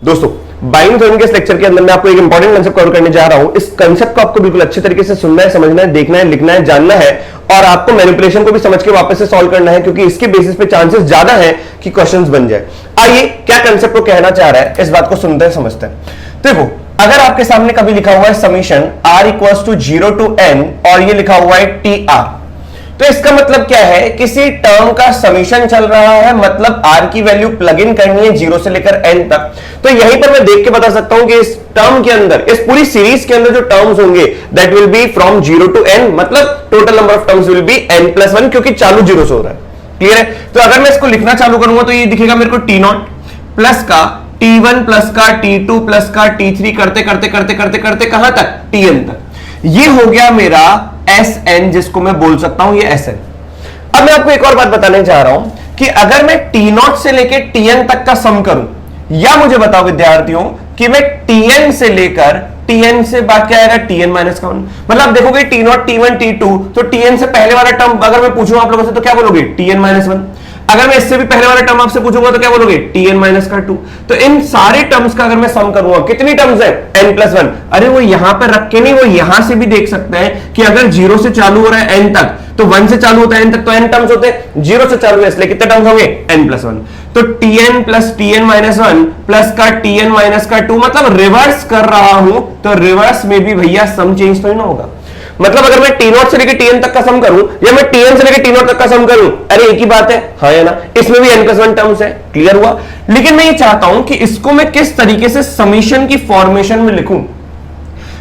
दोस्तों binary theorem के इस लेक्चर के अंदर मैं आपको एक इंपॉर्टेंट कांसेप्ट कवर करने जा रहा हूं। इस कांसेप्ट को आपको बिल्कुल अच्छे तरीके से सुनना है, समझना है, देखना है, लिखना है, जानना है और आपको मैनिपुलेशन को भी समझ के वापस से सॉल्व करना है, क्योंकि इसके बेसिस पे चांसेस ज्यादा है कि क्वेश्चंस बन जाए। आइए क्या कांसेप्ट को कहना चाह रहा है इस बात को सुनते हैं, समझते हैं। देखो, अगर आपके सामने कभी लिखा हुआ है summation r equals to 0 to n और ये लिखा हुआ है TR, तो इसका मतलब क्या है, किसी टर्म का समीशन चल रहा है, मतलब r की वैल्यू प्लग इन करनी है 0 से लेकर n तक। तो यहीं पर मैं देख के बता सकता हूं कि इस टर्म के अंदर, इस पूरी सीरीज के अंदर जो टर्म्स होंगे that will be from 0 to n, मतलब total number of terms will be n+1, क्योंकि चालू 0 से हो रहा है। क्लियर है? तो अगर मैं इसको लिखना चालू करूंगा तो ये दिखेगा मेरे को T0 प्लस का T1 प्लस का T2 प्लस का T3 करते करते करते करते करते कहां तक, Tn तक। ये हो गया मेरा Sn, जिसको मैं बोल सकता हूं ये Sn। अब मैं आपको एक और बात बताने जा रहा हूं कि अगर मैं T0 से लेकर Tn तक का सम करूं, या मुझे बताओ विद्यार्थियों कि मैं Tn से लेकर Tn से बात क्या आएगा, Tn माइनस का 1, मतलब देखोगे T0 T1 T2, तो Tn से पहले वाला टर्म अगर मैं पूछूं आप लोगों से तो क्या बोलोगे, Tn माइनस 1। अगर मैं इससे भी पहले वाला टर्म आपसे पूछूंगा तो क्या बोलोगे, Tn माइनस का 2। तो इन सारे टर्म्स का अगर मैं सम करूंगा, कितनी टर्म्स है, n+1। अरे वो यहां पर रख के नहीं, वो यहां से भी देख सकते हैं कि अगर 0 से चालू हो रहा है n तक, तो 1 से चालू होता है n तक, तो n टर्म्स होते हैं। 0 से चालू है इसलिए कितने टर्म्स होंगे, n+1। तो Tn plus Tn minus 1 plus का Tn माइनस का 2, मतलब रिवर्स कर रहा हूं, तो रिवर्स में भी भैया सम चेंज तो ही ना होगा। मतलब अगर मैं T0 से लेकर Tn तक का सम करूं या मैं Tn से लेकर T0 तक का सम करूं, अरे एक ही बात है, हाँ या ना, इसमें भी n+1 टर्म्स है। क्लियर हुआ? लेकिन मैं ये चाहता हूं कि इसको मैं किस तरीके से समीशन की फॉर्मेशन में लिखूं।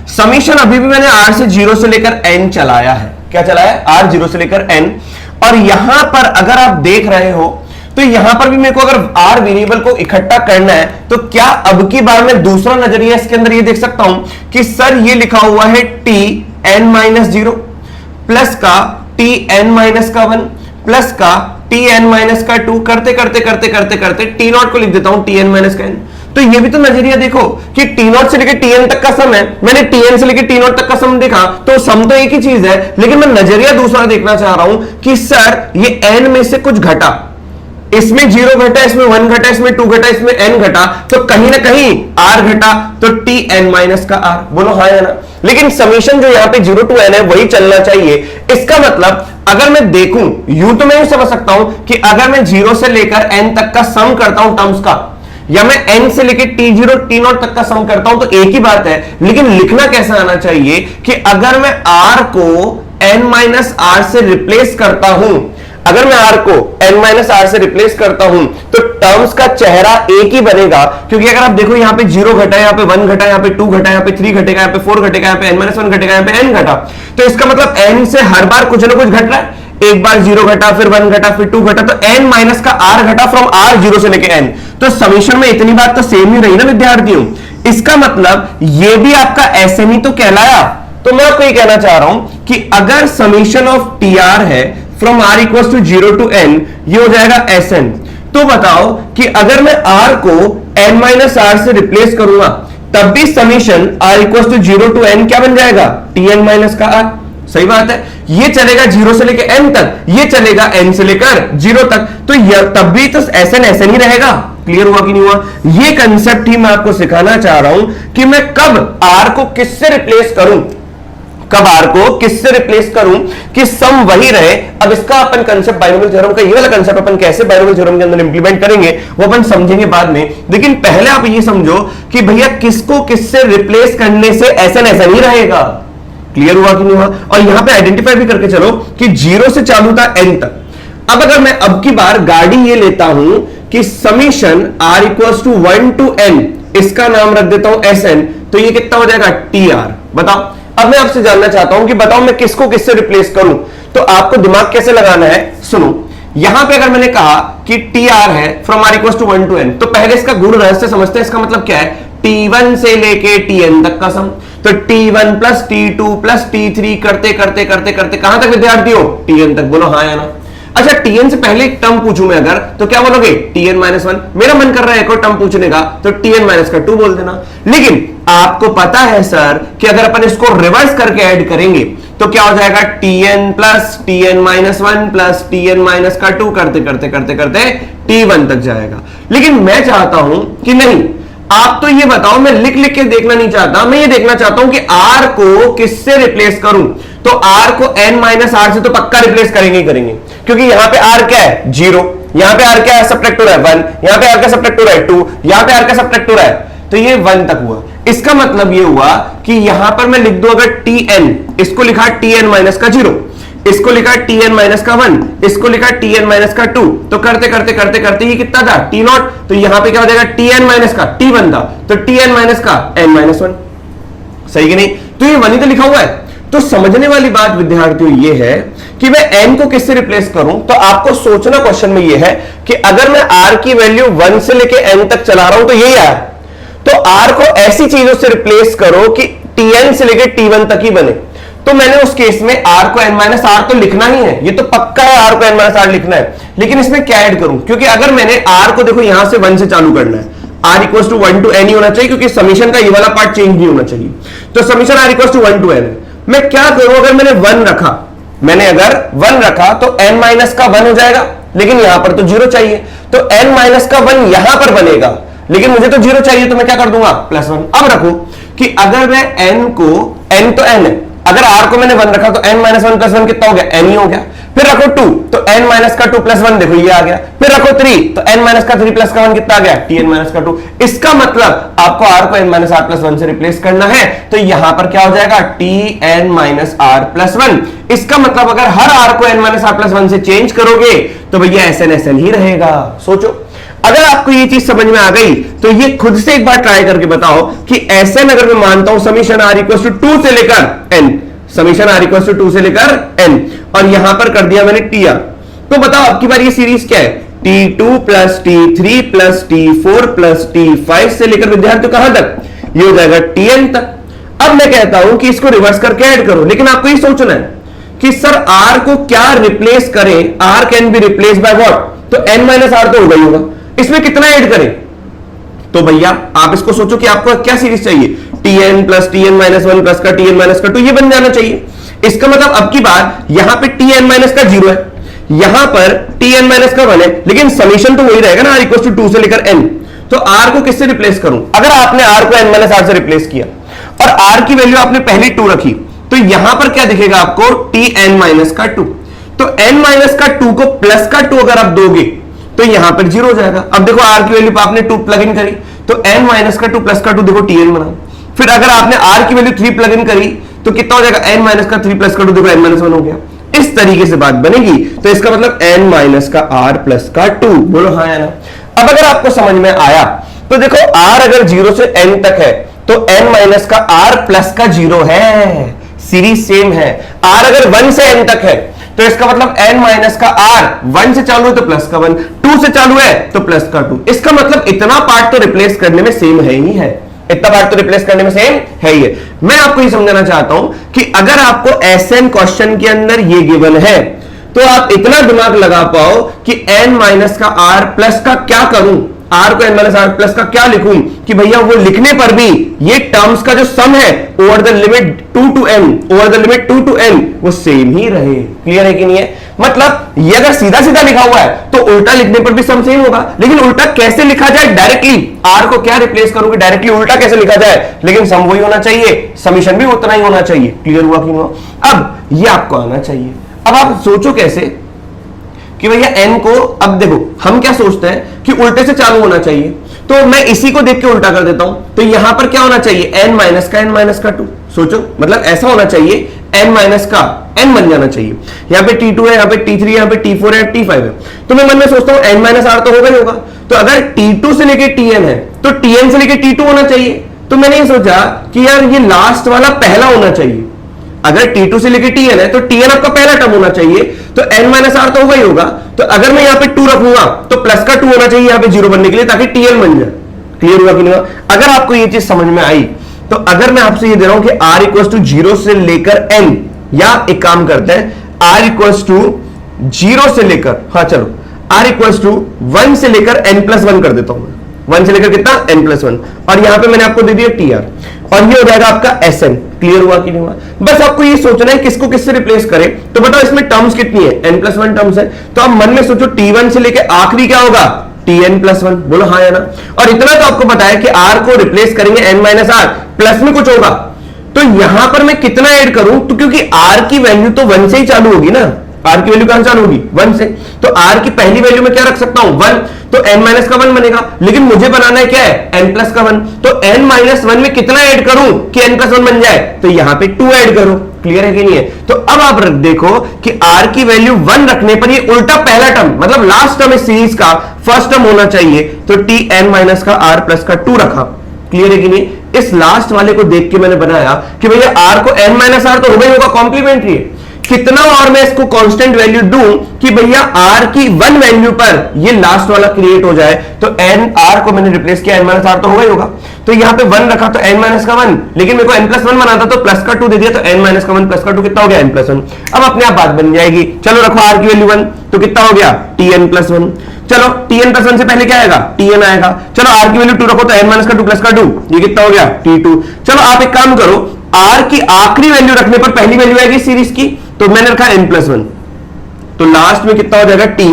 समीशन अभी भी मैंने r से 0 से लेकर n चलाया है। क्या चलाया है, r 0 से लेकर n। और यहां पर अगर आप देख रहे हो तो यहां पर भी मेरे को अगर r वेरिएबल को इकट्ठा करना है, तो क्या अब की बार मैं दूसरा नजरिया इसके अंदर ये देख सकता हूं कि सर ये लिखा हुआ है Tn-0 प्लस का Tn-1 प्लस का Tn-2, करते करते करते करते करते T0 को लिख देता हूं Tn-n। तो ये भी तो नजरिया देखो कि T0 से लेकर Tn तक का सम है, मैंने Tn से लेकर T0 तक का सम देखा, तो सम तो एक ही चीज है, लेकिन मैं नजरिया दूसरा देखना चाह रहा हूं कि सर ये n में से कुछ घटा, इसमें 0 घटा, इसमें 1 घटा, इसमें 2 घटा, इसमें n घटा, तो कहीं ना कहीं r घटा, तो Tn माइनस का r। बोलो हाँ या ना? लेकिन समीशन जो यहां पे 0 to n है वही चलना चाहिए। इसका मतलब अगर मैं देखूं, यूं तो मैं यूं समझ सकता हूं कि अगर मैं 0 से लेकर n तक का सम करता हूं टर्म्स का, या मैं n से लेकर T0 T0 तक का सम करता हूं, तो एक ही बात है। लेकिन लिखना कैसा आना चाहिए कि अगर मैं r को n-r से रिप्लेस करता हूं, अगर मैं r को n-r से रिप्लेस करता हूं, तो टर्म्स का चेहरा एक ही बनेगा। क्योंकि अगर आप देखो यहां पे 0 घटा, यहां पे 1 घटा, यहां पे 2 घटा, यहां पे 3 घटेगा, यहां पे 4 घटेगा, यहां पे n-1 घटेगा, यहां पे n घटा, तो इसका मतलब n से हर बार कुछ ना कुछ घट रहा है। एक बार 0 घटा, फिर 1 घटा, फिर 2 घटा, तो n माइनस का r घटा फ्रॉम r 0 से लेके n। तो समीशन में इतनी बात तो सेम ही रही ना विद्यार्थियों। इसका मतलब ये भी आपका Sn ही तो कहलाया। तो मैं आपको ये कहना चाह रहा हूं कि अगर समीशन ऑफ Tr है from r equals to 0 to n, ये हो जाएगा Sn। तो बताओ कि अगर मैं r को n-r से रिप्लेस करूंगा, तब भी summation r equals to 0 to n क्या बन जाएगा, Tn माइनस का r। सही बात है, ये चलेगा 0 से लेकर n तक, ये चलेगा n से लेकर 0 तक, तो तब भी तो Sn ही रहेगा। क्लियर हुआ कि नहीं हुआ? ये कंसेप्ट ही मैं आपको सिखाना चाह रहा हूं कि मैं कब r को किससे रिप्लेस करूं, कब r को किससे रिप्लेस करूं कि सम वही रहे। अब इसका अपन कंसेप्ट बाइनोमियल थ्योरम का, ये वाला कंसेप्ट अपन कैसे बाइनोमियल थ्योरम के अंदर इंप्लीमेंट करेंगे वो अपन समझेंगे बाद में। लेकिन पहले आप ये समझो कि भैया किसको किससे रिप्लेस करने से Sn ही रहेगा। क्लियर हुआ कि नहीं हुआ? और यहां पे आइडेंटिफाई भी करके चलो कि 0 से चालू था n तक। अब अगर मैं अब की बार गाड़ी ये लेता हूं कि summation r equals to 1 to n, इसका नाम रख देता हूं Sn, तो ये कितना हो जाएगा, Tr। बताओ, अब मैं आपसे जानना चाहता हूं कि बताओ मैं किसको किससे रिप्लेस करूं। तो आपको दिमाग कैसे लगाना है, सुनो। यहां पे अगर मैंने कहा कि Tr है from r equals to 1 to n, तो पहले इसका गुण रहस्य समझते हैं। इसका मतलब क्या है, T1 से लेके Tn तक का सम, तो T1 plus T2 plus T3 करते करते करते करते कहां तक विद्यार्थियों, Tn तक। बोलो हाँ या ना? अच्छा, Tn से पहले एक टर्म पूछूं मैं अगर, तो क्या बोलोगे, Tn-1। मेरा मन कर रहा है एक और टर्म पूछने का, तो Tn-2 बोल देना। लेकिन आपको पता है सर कि अगर अपन इसको रिवर्स करके ऐड करेंगे तो क्या हो जाएगा, Tn plus Tn-1 plus Tn-2 करते करते करते करते T1 तक जाएगा। लेकिन मैं चाहता हूं कि नहीं, आप तो ये बताओ, मैं लिख लिख के देखना नहीं चाहता, मैं ये देखना चाहता हूं कि r को किससे रिप्लेस करूं। तो r को n माइनस आर से तो पक्का रिप्लेस करेंगे ही करेंगे, क्योंकि यहां पे r क्या है 0, यहां पे r क्या है सब्ट्रैक्ट हो रहा है 1, यहां पे r का सब्ट्रैक्ट हो रहा है 2, यहां पे r का सब्ट्रैक्ट हो रहा है, तो ये 1 तक हुआ। इसका मतलब ये हुआ कि यहां पर मैं लिख दूं अगर tn, इसको लिखा tn माइनस का 0, इसको लिखा tn माइनस का 1, इसको लिखा tn माइनस का 2, तो करते करते करते करते ये कितना था t नॉट, तो यहां पे क्या हो जाएगा tn माइनस का t1 था, तो tn माइनस का n माइनस 1, सही कि नहीं? तो ये 1 ही तो लिखा हुआ है। तो समझने वाली बात विद्यार्थियों ये है कि मैं n को किससे रिप्लेस करूं, तो आपको सोचना क्वेश्चन में ये है कि अगर मैं r की वैल्यू 1 से लेके n तक चला रहा हूं तो यही आया, तो r को ऐसी चीजों से रिप्लेस करो कि tn से लेके t1 तक ही बने। तो मैंने उस केस में r को n माइनस आर तो लिखना ही है, ये तो पक्का है r को n माइनस आर लिखना है, लेकिन इसमें क्या ऐड करूं, क्योंकि अगर मैंने r को देखो यहां से 1 से चालू करना है, r equal to 1 to n ही होना चाहिए, क्योंकि समीशन का ये वाला पार्ट चेंज नहीं होना चाहिए, तो summation r equal to 1 to n। मैं क्या करूं, अगर मैंने 1 रखा, मैंने अगर 1 रखा तो n माइनस का 1 हो जाएगा, लेकिन यहां पर तो 0 चाहिए, तो n माइनस का 1 यहां पर बनेगा, लेकिन मुझे तो 0 चाहिए, तो मैं क्या कर दूंगा +1। अब रखो कि अगर मैं n को, n तो n है, अगर r को मैंने 1 रखा तो n माइनस 1 +1 कितना हो गया, n ही हो गया। फिर रखो 2 तो n माइनस का 2 +1 देखो ये आ गया। फिर रखो 3 तो n माइनस का 3 प्लस का 1 कितना आ गया, tn माइनस का 2। इसका मतलब आपको r को n माइनस r प्लस 1 से रिप्लेस करना है, तो यहां पर क्या हो जाएगा tn माइनस r प्लस 1। इसका मतलब अगर हर r को n माइनस r प्लस 1 से चेंज करोगे तो भैया SN ही रहेगा। सोचो, अगर आपको ये चीज समझ में आ गई तो ये खुद से एक बार ट्राई करके बताओ कि Sn अगर मैं मानता हूं समीशन r इक्वल टू 2 से लेकर n, summation r equal to 2 से लेकर n, और यहां पर कर दिया मैंने tr, तो बताओ आपकी बार ये सीरीज क्या है, t2 plus t3 plus t4 plus t5 से लेकर विद्यार्थियों कहां तक, ये हो जाएगा tn तक। अब मैं कहता हूं कि इसको रिवर्स करके ऐड करो, लेकिन आपको ये सोचना है कि सर r को क्या रिप्लेस करें, r can be replace by what, तो n माइनस r तो होगा ही होगा, इसमें कितना ऐड करें, तो भैया आप इसको सोचो कि आपको क्या सीरीज चाहिए, tn plus tn minus 1 plus का tn माइनस का 2, ये बन जाना चाहिए। इसका मतलब अब की बार यहां पे tn माइनस का 0 है, यहां पर tn माइनस का 1 है, लेकिन समीशन तो वही रहेगा ना, r इक्वल टू 2 से लेकर n। तो r को किससे रिप्लेस करूं, अगर आपने r को n माइनस r से रिप्लेस किया और r की वैल्यू आपने पहले 2 रखी, तो यहां पर क्या दिखेगा आपको, tn माइनस का 2। तो n माइनस का 2 को प्लस का 2 अगर आप दोगे तो यहां पर 0 हो जाएगा। अब देखो r की वैल्यू पर आपने 2 प्लग इन करी, तो n माइनस का 2 प्लस का 2 देखो tn बना। फिर अगर आपने r की वैल्यू 3 प्लग इन करी तो कितना हो जाएगा, n माइनस का 3 प्लस का 2 देखो n माइनस 1 हो गया। इस तरीके से बात बनेगी, तो इसका मतलब n माइनस का r प्लस का 2, बोलो हाँ या ना। अब अगर आपको समझ में आया तो देखो r अगर 0 से n तक है तो n माइनस का r प्लस का 0 है, सीरीज सेम है। r अगर 1 से n तक है तो इसका मतलब n माइनस का r 1 से चालू है तो प्लस का 1, 2 से चालू है तो प्लस का 2। इसका मतलब इतना पार्ट तो रिप्लेस करने में सेम है ही है, इतना पार्ट तो रिप्लेस करने में सेम है ही है। मैं आपको ये समझाना चाहता हूं कि अगर आपको SN क्वेश्चन के अंदर ये गिवन है तो आप इतना दिमाग लगा पाओ कि n माइनस का r प्लस का क्या करूं, r को n माइनस r प्लस का क्या लिखूं, कि भैया वो लिखने पर भी ये टर्म्स का जो सम है over the limit 2 to n, over the limit 2 to n वो सेम ही रहे। क्लियर है कि नहीं है? मतलब ये अगर सीधा सीधा लिखा हुआ है तो उल्टा लिखने पर भी सम सेम होगा, लेकिन उल्टा कैसे लिखा जाए, डायरेक्टली r को क्या रिप्लेस करोगे, डायरेक्टली उल्टा कैसे लिखा जाए, लेकिन सम वही होना चाहिए, समीशन भी उतना ही होना चाहिए। क्लियर हुआ कि नहीं? अब ये आपको आना चाहिए। अब आप सोचो कैसे कि भैया n को, अब देखो हम क्या सोचते हैं कि उल्टे से चालू होना चाहिए, तो मैं इसी को देख के उल्टा कर देता हूं, तो यहां पर क्या होना चाहिए, n माइनस का 2। सोचो, मतलब ऐसा होना चाहिए n माइनस का n बन जाना चाहिए। यहाँ पे t2 है, यहाँ पे t3 है, यहाँ पे t4 है, t5 है, तो मैं मन में सोचता हूँ n माइनस r तो होगा ही होगा। तो अगर t2 से लेके tn है तो tn से लेके t2 होना चाहिए। तो मैंने ये सोचा कि यार ये लास्ट वाला पहला होना चाहिए, अगर t2 से लेके tn है तो tn आपका पहला टर्म होना चाहिए, तो n माइनस r तो होगा ही होगा। तो अगर मैं यहाँ पे 2 रखूंगा तो प्लस का 2 होना चाहिए यहाँ पे 0 बनने के लिए, ताकि tn बन जाए। क्लियर हुआ कि नहीं हुआ? अगर आपको ये चीज समझ में आई तो अगर मैं आपसे ये दे रहा हूं कि r इक्वल टू 0 से लेकर n, या एक काम करते हैं r इक्वल टू 0 से लेकर, हाँ चलो r इक्वल टू 1 से लेकर n प्लस 1 कर देता हूं मैं, 1 से लेकर कितना n प्लस 1, और यहां पे मैंने आपको दे दिया tr, और ये हो जाएगा आपका Sn। क्लियर हुआ कि नहीं हुआ? बस आपको ये सोचना है किसको किससे रिप्लेस करें। तो बताओ इसमें टर्म्स कितनी है, n प्लस 1 टर्म्स है, तो आप मन में सोचो t1 से लेकर आखिरी क्या होगा tn प्लस वन, बोलो हाँ या ना। और इतना तो आपको पता है कि r को रिप्लेस करेंगे n माइनस आर, प्लस में कुछ होगा तो यहां पर मैं कितना ऐड करूं, तो क्योंकि r की वैल्यू तो 1 से ही चालू होगी ना, r की वैल्यू कहां चालू होगी 1 से, तो r की पहली वैल्यू में क्या रख सकता हूं 1, तो n माइनस का 1 बनेगा, लेकिन मुझे बनाना है क्या है n प्लस का 1, तो n माइनस 1 में कितना ऐड करूं कि n प्लस 1 बन जाए, तो यहां पे 2 ऐड करो। क्लियर है कि नहीं है? तो अब आप देखो कि r की वैल्यू 1 रखने पर ये उल्टा पहला टर्म मतलब लास्ट टर्म इस सीरीज का फर्स्ट टर्म होना चाहिए, तो tn माइनस का r प्लस का 2 रखा। क्लियर है कि नहीं? इस लास्ट वाले को देख के मैंने बनाया कि भैया r को n माइनस आर तो हो गई होगा, कॉम्प्लीमेंट्री है, कितना और मैं इसको कांस्टेंट वैल्यू दूं कि भैया r की 1 वैल्यू पर ये लास्ट वाला क्रिएट हो जाए, तो n r को मैंने रिप्लेस किया n माइनस आर तो हो गई होगा, तो यहां पे 1 रखा तो n माइनस का 1, लेकिन मेरे को n प्लस 1 बनाता तो प्लस का 2 दे दिया, तो n माइनस का 1 प्लस का 2 कितना हो गया n प्लस 1। अब अपने आप बात बन जाएगी, चलो रखो r की वैल्यू 1 तो कितना हो गया tn प्लस 1, चलो tn प्लस 1 से पहले क्या आएगा tn आएगा, चलो r की वैल्यू 2 रखो तो n माइनस का 2 प्लस का 2 ये कितना हो गया t2। चलो आप एक काम करो, r की आखिरी वैल्यू रखने पर पहली वैल्यू आएगी सीरीज की, तो मैंने रखा n प्लस 1, तो लास्ट में कितना हो जाएगा t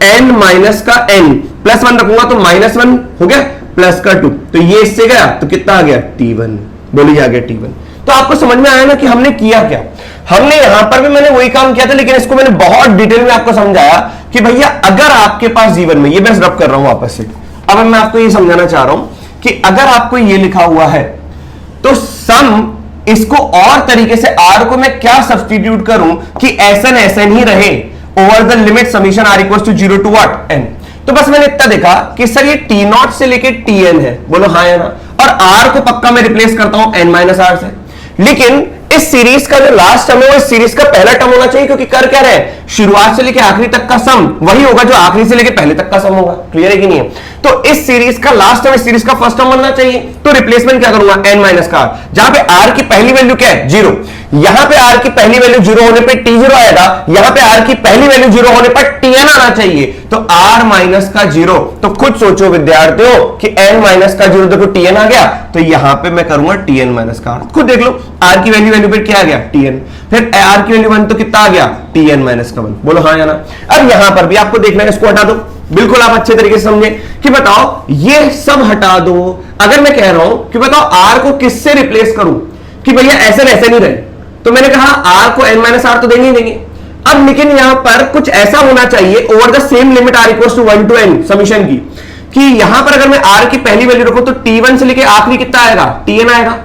n माइनस का n प्लस 1 रखूंगा तो माइनस 1 हो गया प्लस का 2, तो ये इससे गया तो कितना आ गया t1, बोलिए आ गया t1। तो आपको समझ में आया ना कि हमने किया क्या, हमने यहां पर भी मैंने वही काम किया था, लेकिन इसको मैंने बहुत डिटेल में आपको समझाया कि भैया अगर आपके पास जीवन में, ये मैं रब कर रहा हूं वापस से, अब मैं आपको ये समझाना चाह रहा हूं कि अगर आपको ये लिखा हुआ है तो सम इसको और तरीके से r को मैं क्या सब्स्टिट्यूट करूं कि ऐसा ऐसा ही रहे over the limit summation r equals to 0 to what n। तो बस मैंने इतना देखा कि सर ये t0 से लेके tn है, बोलो हाँ या ना, और r को पक्का मैं रिप्लेस करता हूं n माइनस आर से, लेकिन इस सीरीज का जो लास्ट टर्म है वो इस सीरीज का पहला टर्म होना चाहिए, क्योंकि कर क्या रहे हैं शुरुआत से लेके आखिरी तक का सम वही होगा जो आखिरी से लेके पहले तक का सम होगा। क्लियर है कि नहीं है? तो इस सीरीज का लास्ट टर्म इस सीरीज का फर्स्ट टर्म बनना चाहिए, तो रिप्लेसमेंट क्या करूंगा n माइनस का r, जहां पे r की पहली वैल्यू क्या है 0, यहां पे r की पहली वैल्यू 0 होने पे t0 आएगा, यहां पे r की पहली वैल्यू 0 होने पर tn आना चाहिए, तो r माइनस का 0, तो खुद सोचो विद्यार्थियों कि n माइनस का 0 देखो tn आ गया, तो यहां पे मैं करूंगा tn माइनस का r, खुद देख लो r की वैल्यू पे क्या आ गया tn, फिर r की वैल्यू 1 तो कितना आ गया tn माइनस का 1, बोलो हाँ या ना। अब यहां पर भी आपको देखना है, इसको हटा दो, बिल्कुल आप अच्छे तरीके से समझे कि बताओ ये सब हटा दो, अगर मैं कह रहा हूं कि बताओ r को किससे रिप्लेस करूं कि भैया ऐसे नहीं रहे, तो मैंने कहा r को n माइनस आर तो देंगे ही देंगे, अब लेकिन यहां पर कुछ ऐसा होना चाहिए over the same limit r equals to 1 to n summation की, कि यहां पर अगर मैं r की पहली वैल्यू रखूं तो t1 से लेके आखिरी कितना आएगा tn आएगा,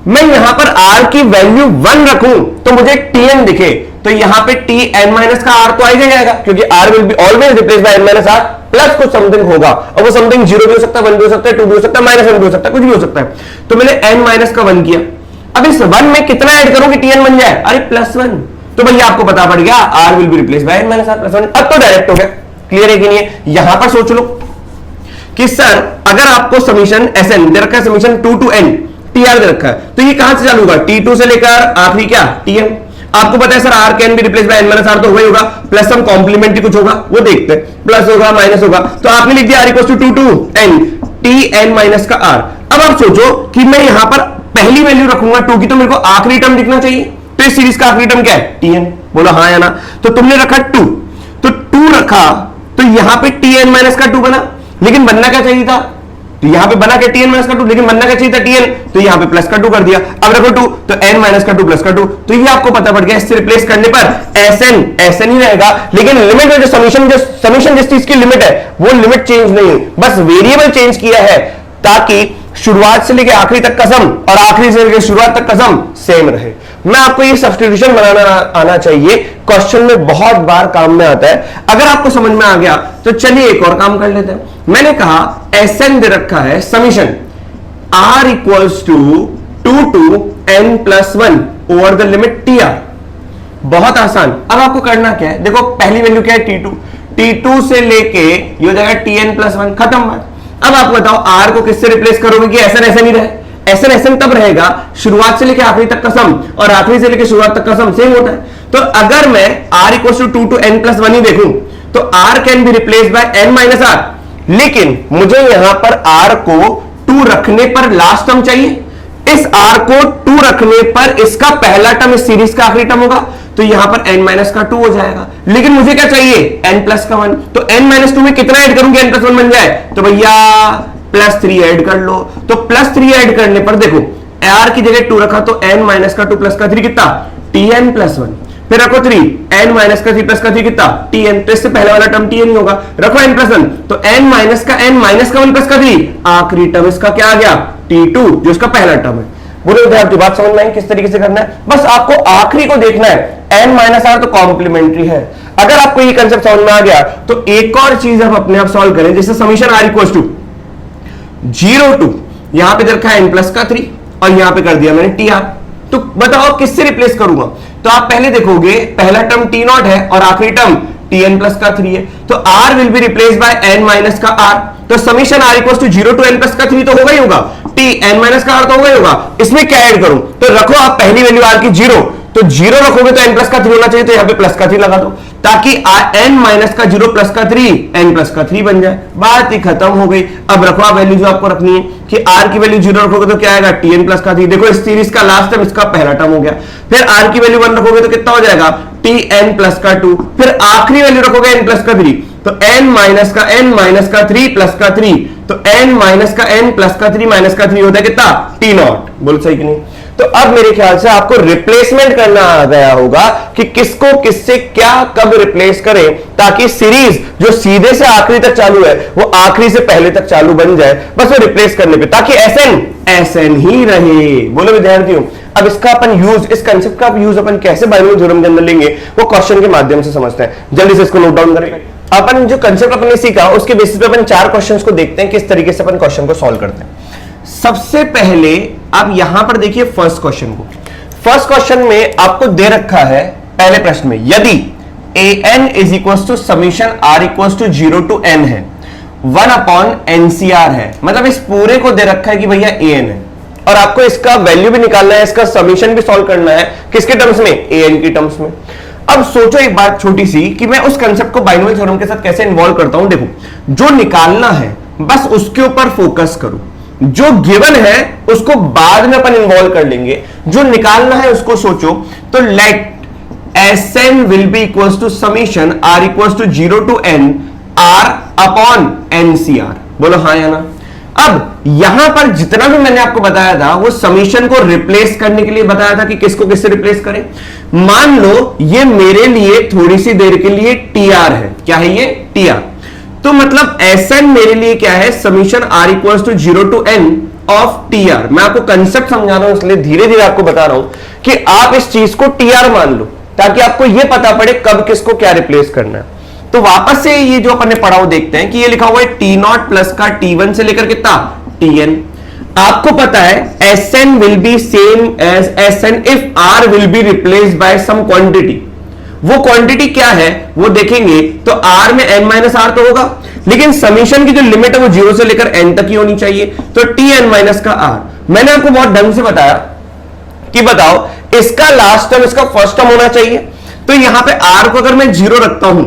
मैं यहां पर r की वैल्यू 1 रखूं तो मुझे tn दिखे, तो यहां पे tn माइनस का r तो आ ही जाएगा, क्योंकि r will be always replace by n minus r plus कुछ समथिंग होगा, और वो समथिंग 0 भी हो सकता है, 1 भी हो सकता है, 2 भी हो सकता है, माइनस 1 भी हो सकता है, कुछ भी हो सकता है, तो मैंने n माइनस का 1 किया। अब इस 1 में कितना ऐड करूं कि tn बन जाए, अरे प्लस 1, तो भैया आपको पता पड़ गया r will be replace by n minus r plus 1, अब तो डायरेक्ट हो गया। क्लियर है कि नहीं है? यहां पर सोच लो कि सर अगर आपको समीशन Sn दे रखा है, समीशन 2 टू n tr दे रखा है, तो ये कहां से चालू होगा t2 से लेकर आखिरी क्या tn, आपको पता है sir r can be replace by n minus r तो होगा, प्लस हम कॉम्प्लीमेंट्री कुछ होगा वो देखते हैं, प्लस होगा माइनस होगा, तो आपने लिख दिया r equals to 2 to n tn minus का r। अब आप सोचो कि मैं यहां पर पहली वैल्यू रखूंगा 2 की, तो मेरे को आखिरी टर्म दिखना चाहिए, तो इस सीरीज का आखिरी टर्म क्या है tn, बोलो हाँ या ना। तो तुमने रखा 2, तो 2 रखा तो यहां पे tn माइनस का 2 बना, लेकिन बनना क्या चाहिए था, तो यहां पे बना क्या tn माइनस का 2, लेकिन बनना क्या चाहिए था tn, तो यहां पे प्लस का 2 कर दिया, अब रखो 2 तो n माइनस का 2 प्लस का 2, तो ये आपको पता पड़ गया, इससे रिप्लेस करने पर Sn ही रहेगा, लेकिन लिमिट में जो समीशन जिस चीज की लिमिट है वो लिमिट चेंज नहीं है, बस वेरिएबल चेंज किया है ताकि शुरुआत से लेकर आखिरी तक का सम और आखिरी से लेकर शुरुआत तक का सम सेम रहे। मैं आपको ये सब्स्टिट्यूशन बनाना आना चाहिए, क्वेश्चन में बहुत बार काम में आता है। अगर आपको समझ में आ गया तो चलिए एक और काम कर लेते हैं। मैंने कहा Sn दे रखा है summation r equals to 2 to n plus 1 over the limit tr, बहुत आसान। अब आपको करना क्या है, देखो पहली वैल्यू क्या है t2 से लेके ये हो जाएगा tn प्लस 1, खत्म बात। अब आप बताओ r को किससे रिप्लेस करोगे कि Sn ऐसा नहीं रहे, Sn तब रहेगा शुरुआत से लेकर आखिरी तक का सम और आखिरी से लेकर शुरुआत तक का सम सेम होता है। तो अगर मैं r equals to 2 to n plus 1 ही देखूं तो r can be replace by n minus r, लेकिन मुझे यहां पर r को 2 रखने पर लास्ट टर्म चाहिए, इस r को 2 रखने पर इसका पहला टर्म इस सीरीज का आखिरी टर्म होगा, तो यहां पर n माइनस का 2 हो जाएगा, लेकिन मुझे क्या चाहिए n प्लस का 1, तो n माइनस 2 में कितना ऐड करूंगी n प्लस 1 बन जाए, तो भैया +3 ऐड कर लो। तो +3 ऐड करने पर देखो r की जगह 2 रखा तो n माइनस का 2 प्लस का 3 कितना tn प्लस 1, फिर रखो 3 n माइनस का 3 प्लस का 3 कितना tn, तो इससे पहले वाला टर्म tn ही होगा, रखो n प्लस 1 तो n माइनस का 1 प्लस का 3, आखिरी टर्म इसका क्या आ गया t2 जो इसका पहला टर्म है। बोलो विद्यार्थी बात समझ में आई किस तरीके से करना है, बस आपको आखिरी को देखना है, n माइनस आर तो कॉम्प्लीमेंट्री है। अगर आपको ये कंसेप्ट समझ में आ गया तो एक और चीज आप अपने आप सॉल्व करें, जैसे summation r equals to 0 to यहां पे रखा है n प्लस का 3 और यहां पे कर दिया मैंने tr, तो बताओ किससे रिप्लेस करूंगा, तो आप पहले देखोगे पहला टर्म t नॉट है और आखिरी टर्म tn प्लस का 3 है, तो r will be replace by n minus का r, तो summation r equals to 0 to n plus का 3 तो होगा ही होगा, t n माइनस का r तो होगा ही होगा, इसमें क्या ऐड करूं, तो रखो आप पहली वैल्यू r की 0, तो 0 रखोगे तो n प्लस का 3 होना चाहिए, तो यहां पे प्लस का 3 लगा दो ताकि n माइनस का 0 प्लस का 3 n प्लस का 3 बन जाए, बात ही खत्म हो गई। अब रखो आप वैल्यू जो आपको रखनी है कि r की वैल्यू 0 रखोगे तो क्या आएगा tn प्लस का 3, देखो इस सीरीज का लास्ट टर्म इसका पहला टर्म हो गया, फिर r की वैल्यू 1 रखोगे तो कितना हो जाएगा tn प्लस का 2, फिर आखिरी वैल्यू रखोगे n प्लस का 3, तो n माइनस का 3 प्लस का 3, तो n माइनस का n प्लस का 3 माइनस का 3 होता है कितना t नॉट, बोलो सही कि नहीं। तो अब मेरे ख्याल से आपको रिप्लेसमेंट करना आ गया होगा कि किसको किससे क्या कब रिप्लेस करें ताकि सीरीज जो सीधे से आखिरी तक चालू है वो आखिरी से पहले तक चालू बन जाए, बस वो रिप्लेस करने पे, ताकि SN ही रहे। बोलो विद्यार्थियों, अब इसका अपन यूज, इस कंसेप्ट का यूज अपन कैसे बाइनोमियल थ्योरम के अंदर लेंगे वो क्वेश्चन के माध्यम से समझते हैं। जल्दी से इसको नोट डाउन करें। अपन जो कंसेप्ट अपन ने सीखा उसके बेसिस पे अपन 4 क्वेश्चंस को देखते हैं किस तरीके से अपन क्वेश्चन को सॉल्व करते हैं। सबसे पहले आप यहां पर देखिए फर्स्ट क्वेश्चन को। फर्स्ट क्वेश्चन में आपको दे रखा है पहले प्रश्न में, यदि an is equal to summation r equal to 0 to n है, 1 अपॉन NCR है, मतलब इस पूरे को दे रखा है कि भैया an है और आपको इसका वैल्यू भी निकालना है, इसका समीशन भी सॉल्व करना है, किसके टर्म्स में, an की टर्म्स में। अब सोचो एक बात छोटी सी कि मैं उस कंसेप्ट को बाइनोमियल थ्योरम के साथ कैसे इन्वॉल्व करता हूं। देखो जो निकालना है बस उसके ऊपर फोकस करो, जो गिवन है उसको बाद में अपन इन्वॉल्व कर लेंगे, जो निकालना है उसको सोचो। तो let Sn will be equals to summation r equals to 0 to n r upon NCR, बोलो हाँ या ना। अब यहां पर जितना भी मैंने आपको बताया था वो समीशन को रिप्लेस करने के लिए बताया था कि किसको किससे रिप्लेस करें। मान लो ये मेरे लिए थोड़ी सी देर के लिए tr है, क्या है ये tr, तो मतलब Sn मेरे लिए क्या है, summation r equals to 0 to n of tr। मैं आपको कंसेप्ट समझा रहा हूं इसलिए धीरे धीरे आपको बता रहा हूं कि आप इस चीज को tr मान लो ताकि आपको यह पता पड़े कब किसको क्या रिप्लेस करना है। तो वापस से ये जो अपन ने पढ़ा वो देखते हैं कि ये लिखा हुआ है t नॉट प्लस का t1 से लेकर कितना tn। आपको पता है Sn will be same as Sn if r will be replaced by some quantity. वो क्वांटिटी क्या है वो देखेंगे, तो r में n माइनस आर तो होगा, लेकिन समीशन की जो लिमिट है वो 0 से लेकर n तक ही होनी चाहिए, तो tn माइनस का r। मैंने आपको बहुत ढंग से बताया कि बताओ इसका लास्ट टर्म इसका फर्स्ट टर्म होना चाहिए, तो यहां पे r को अगर मैं 0 रखता हूं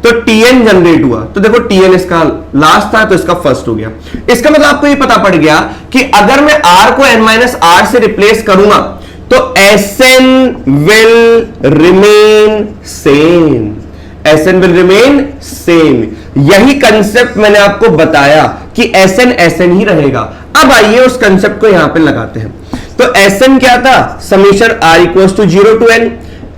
तो tn जनरेट हुआ, तो देखो tn इसका लास्ट था तो इसका फर्स्ट हो गया। इसका मतलब आपको ये पता पड़ गया कि अगर मैं r को n माइनस आर से रिप्लेस करूंगा तो Sn will remain same, Sn will remain same। यही कंसेप्ट मैंने आपको बताया कि Sn ही रहेगा। अब आइए उस कंसेप्ट को यहां पे लगाते हैं। तो Sn क्या था, summation r equals to 0 to n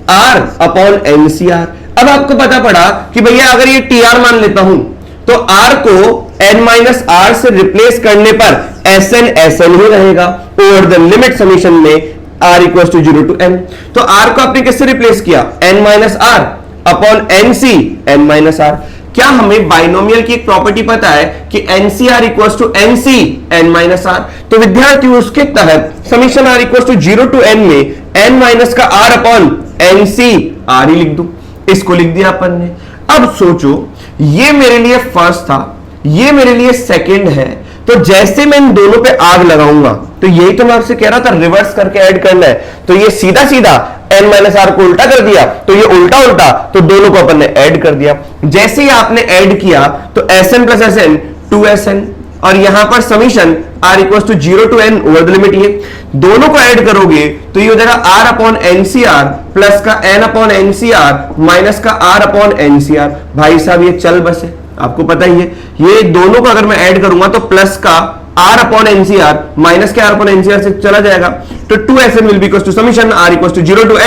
r upon NCR। अब आपको पता पड़ा कि भैया अगर ये tr मान लेता हूं तो r को n माइनस आर से रिप्लेस करने पर Sn ही रहेगा ओवर द लिमिट समीशन में r equal to 0 to n। तो r को आपने किससे रिप्लेस किया, n minus r upon NC n minus r. क्या हमें बाइनोमियल की एक प्रॉपर्टी पता है कि NCR equal to NC n minus r. तो विद्यार्थी उसके तहत summation r equal to 0 to n में n माइनस का r अपॉन NC r ही लिख दूं, इसको लिख दिया अपन ने। अब सोचो ये मेरे लिए फर्स्ट था, ये मेरे लिए सेकंड है, तो जैसे मैं इन दोनों पे आग लगाऊंगा तो यही तो मैं आपसे कह रहा था रिवर्स करके ऐड करना है, तो ये सीधा सीधा n माइनस आर को उल्टा कर दिया तो ये उल्टा उल्टा, तो दोनों को अपन ने ऐड कर दिया। जैसे ही आपने ऐड किया तो Sn प्लस Sn 2Sn और यहां पर summation r equal to 0 to n over the limit, ये दोनों को ऐड करोगे तो ये हो जाएगा r अपॉन एनसीआर प्लस का n अपॉन एनसीआर माइनस का r अपॉन एनसीआर। भाई साहब ये चल बस है, आपको पता ही है, ये दोनों को अगर मैं ऐड करूंगा तो प्लस का r अपॉन एनसीआर माइनस के r अपॉन एनसीआर से चला जाएगा, तो 2sn will be equal to summation r equal to 0 to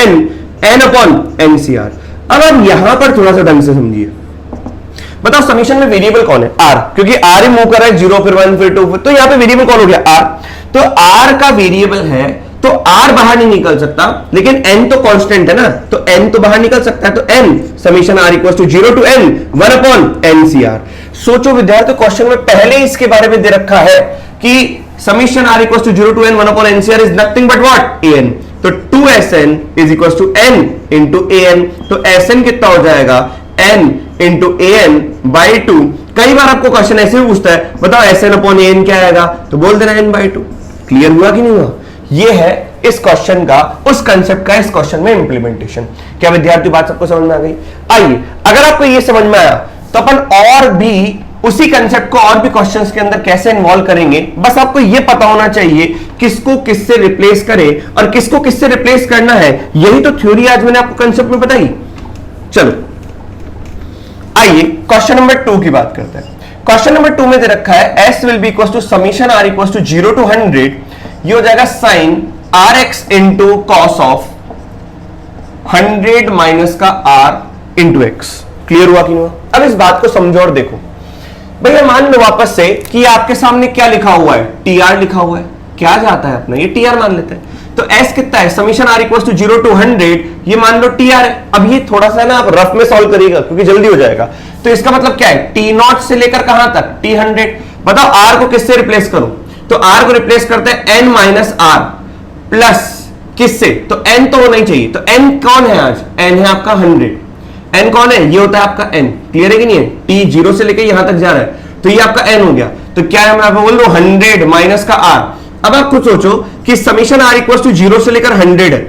n upon NCR. अब आप यहां पर थोड़ा सा ढंग से समझिए, बताओ समीशन में वेरिएबल कौन है? r, क्योंकि r ही मूव कर रहा है 0 फिर 1 फिर 2 तो यहां पे वेरिएबल कौन हो गया? r। तो r का वेरिएबल है तो r बाहर नहीं निकल सकता, लेकिन n तो कांस्टेंट है ना, तो n तो बाहर निकल सकता है, तो n summation r equal to 0 to n 1 upon NCR. सोचो विद्यार्थी, क्वेश्चन में पहले इसके बारे में दे रखा है कि summation r equal to 0 to n 1 upon NCR is nothing but what? an। तो 2sn is equal to n into an, तो sn कितना हो जाएगा? n into an by 2। कई बार आपको क्वेश्चन ऐसे भी पूछता है, बताओ sn अपॉन an क्या आएगा, तो बोल देना n बाई 2। क्लियर हुआ कि नहीं हुआ? ये है इस क्वेश्चन का, उस कंसेप्ट का इस क्वेश्चन में इंप्लीमेंटेशन। क्या विद्यार्थी बात सबको समझ में आ गई? आइए, अगर आपको ये समझ में आया तो अपन और भी उसी कंसेप्ट को और भी क्वेश्चंस के अंदर कैसे इन्वॉल्व करेंगे। बस आपको ये पता होना चाहिए किसको किससे रिप्लेस करें और किसको किससे रिप्लेस करना है, यही तो थ्योरी आज मैंने आपको कंसेप्ट में बताई। चलो आइए क्वेश्चन नंबर 2 की बात करते हैं। क्वेश्चन नंबर 2 में दे रखा है s will be equal to summation r equal to 0 to 100, ये हो जाएगा sine rx into cos of 100 minus का r इंटू x। क्लियर हुआ कि नहीं हुआ? अब इस बात को समझो और देखो भैया, मान लो वापस से कि आपके सामने क्या लिखा हुआ है? tr लिखा हुआ है, क्या जाता है अपना, ये tr मान लेते हैं। तो s कितना है? Summation r equal to 0 to 100, ये मान लो tr है। अब ये थोड़ा सा ना आप रफ में सॉल्व करिएगा क्योंकि जल्दी हो जाएगा। तो इसका मतलब क्या है? t0 से लेकर कहां तक? t100। बताओ r को किससे रिप्लेस करूं? तो r को रिप्लेस करते हैं n माइनस r प्लस किससे? तो n तो होना ही चाहिए। तो n कौन है आज? n है आपका 100। n कौन है? ये होता है आपका n। क्लियर है कि नहीं है? t 0 से लेकर यहां तक जा रहा है, तो ये आपका n हो गया। तो क्या है, मैं आपको बोल दो 100 माइनस का r। अब आप खुद सोचो कि समीशन r इक्वल टू 0 से लेकर 100 है,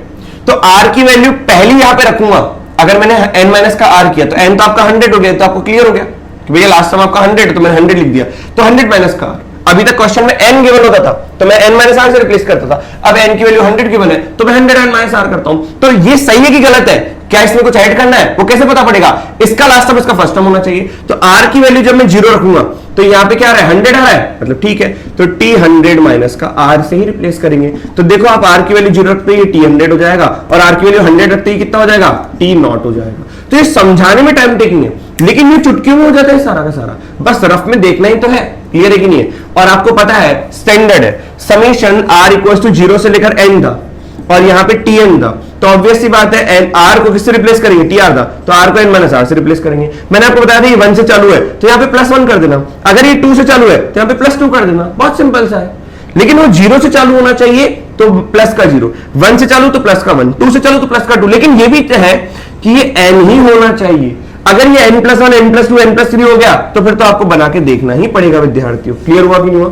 तो r की वैल्यू पहली यहां पे रखूंगा। अगर मैंने n माइनस का r किया तो n तो आपका 100 हो गया, तो आपको क्लियर हो गया कि भैया लास्ट टाइम आपका 100 तो मैंने 100 लिख दिया। तो 100 माइनस का r, अभी तक क्वेश्चन में n गिवन होता था तो मैं n माइनस r से रिप्लेस करता था, अब n की वैल्यू 100 गिवन है तो मैं 100 n माइनस r करता हूं। तो ये सही है कि गलत है? क्या इसमें कुछ ऐड करना है? वो कैसे पता पड़ेगा? इसका लास्ट टर्म इसका फर्स्ट टर्म होना चाहिए। तो r की वैल्यू जब मैं 0 रखूंगा तो यहां पे क्या आ रहा है? 100 आ रहा है, मतलब ठीक है। तो t 100 माइनस का r से ही रिप्लेस करेंगे। तो देखो आप r की वैल्यू 0 रखते ही t 100 हो जाएगा और r की वैल्यू 100 रखते ही कितना हो जाएगा? t नॉट हो जाएगा। तो ये समझाने में टाइम टेकिंग है, लेकिन ये चुटकियों में हो जाता है सारा का सारा, बस रफ में देखना ही तो है। क्लियर है कि नहीं है? और आपको पता है स्टैंडर्ड है, समीशन r इक्वल टू 0 से लेकर n था और यहाँ पे tn था, तो ऑब्वियस सी बात है r को किससे रिप्लेस करेंगे? tr था, तो r को n माइनस r से रिप्लेस करेंगे। मैंने आपको बताया था ये 1 से चालू है तो यहाँ पे +1 कर देना, अगर ये 2 से चालू है तो यहाँ पे +2 कर देना, बहुत सिंपल सा है। लेकिन वो 0 से चालू होना चाहिए तो प्लस का 0, 1 से चालू तो प्लस का 1, 2 से चालू तो प्लस का 2। लेकिन ये भी है कि ये n ही होना चाहिए। अगर ये n+1 n+2 n+3 हो गया तो फिर तो आपको बना के देखना ही पड़ेगा विद्यार्थियों। क्लियर हुआ कि नहीं हुआ?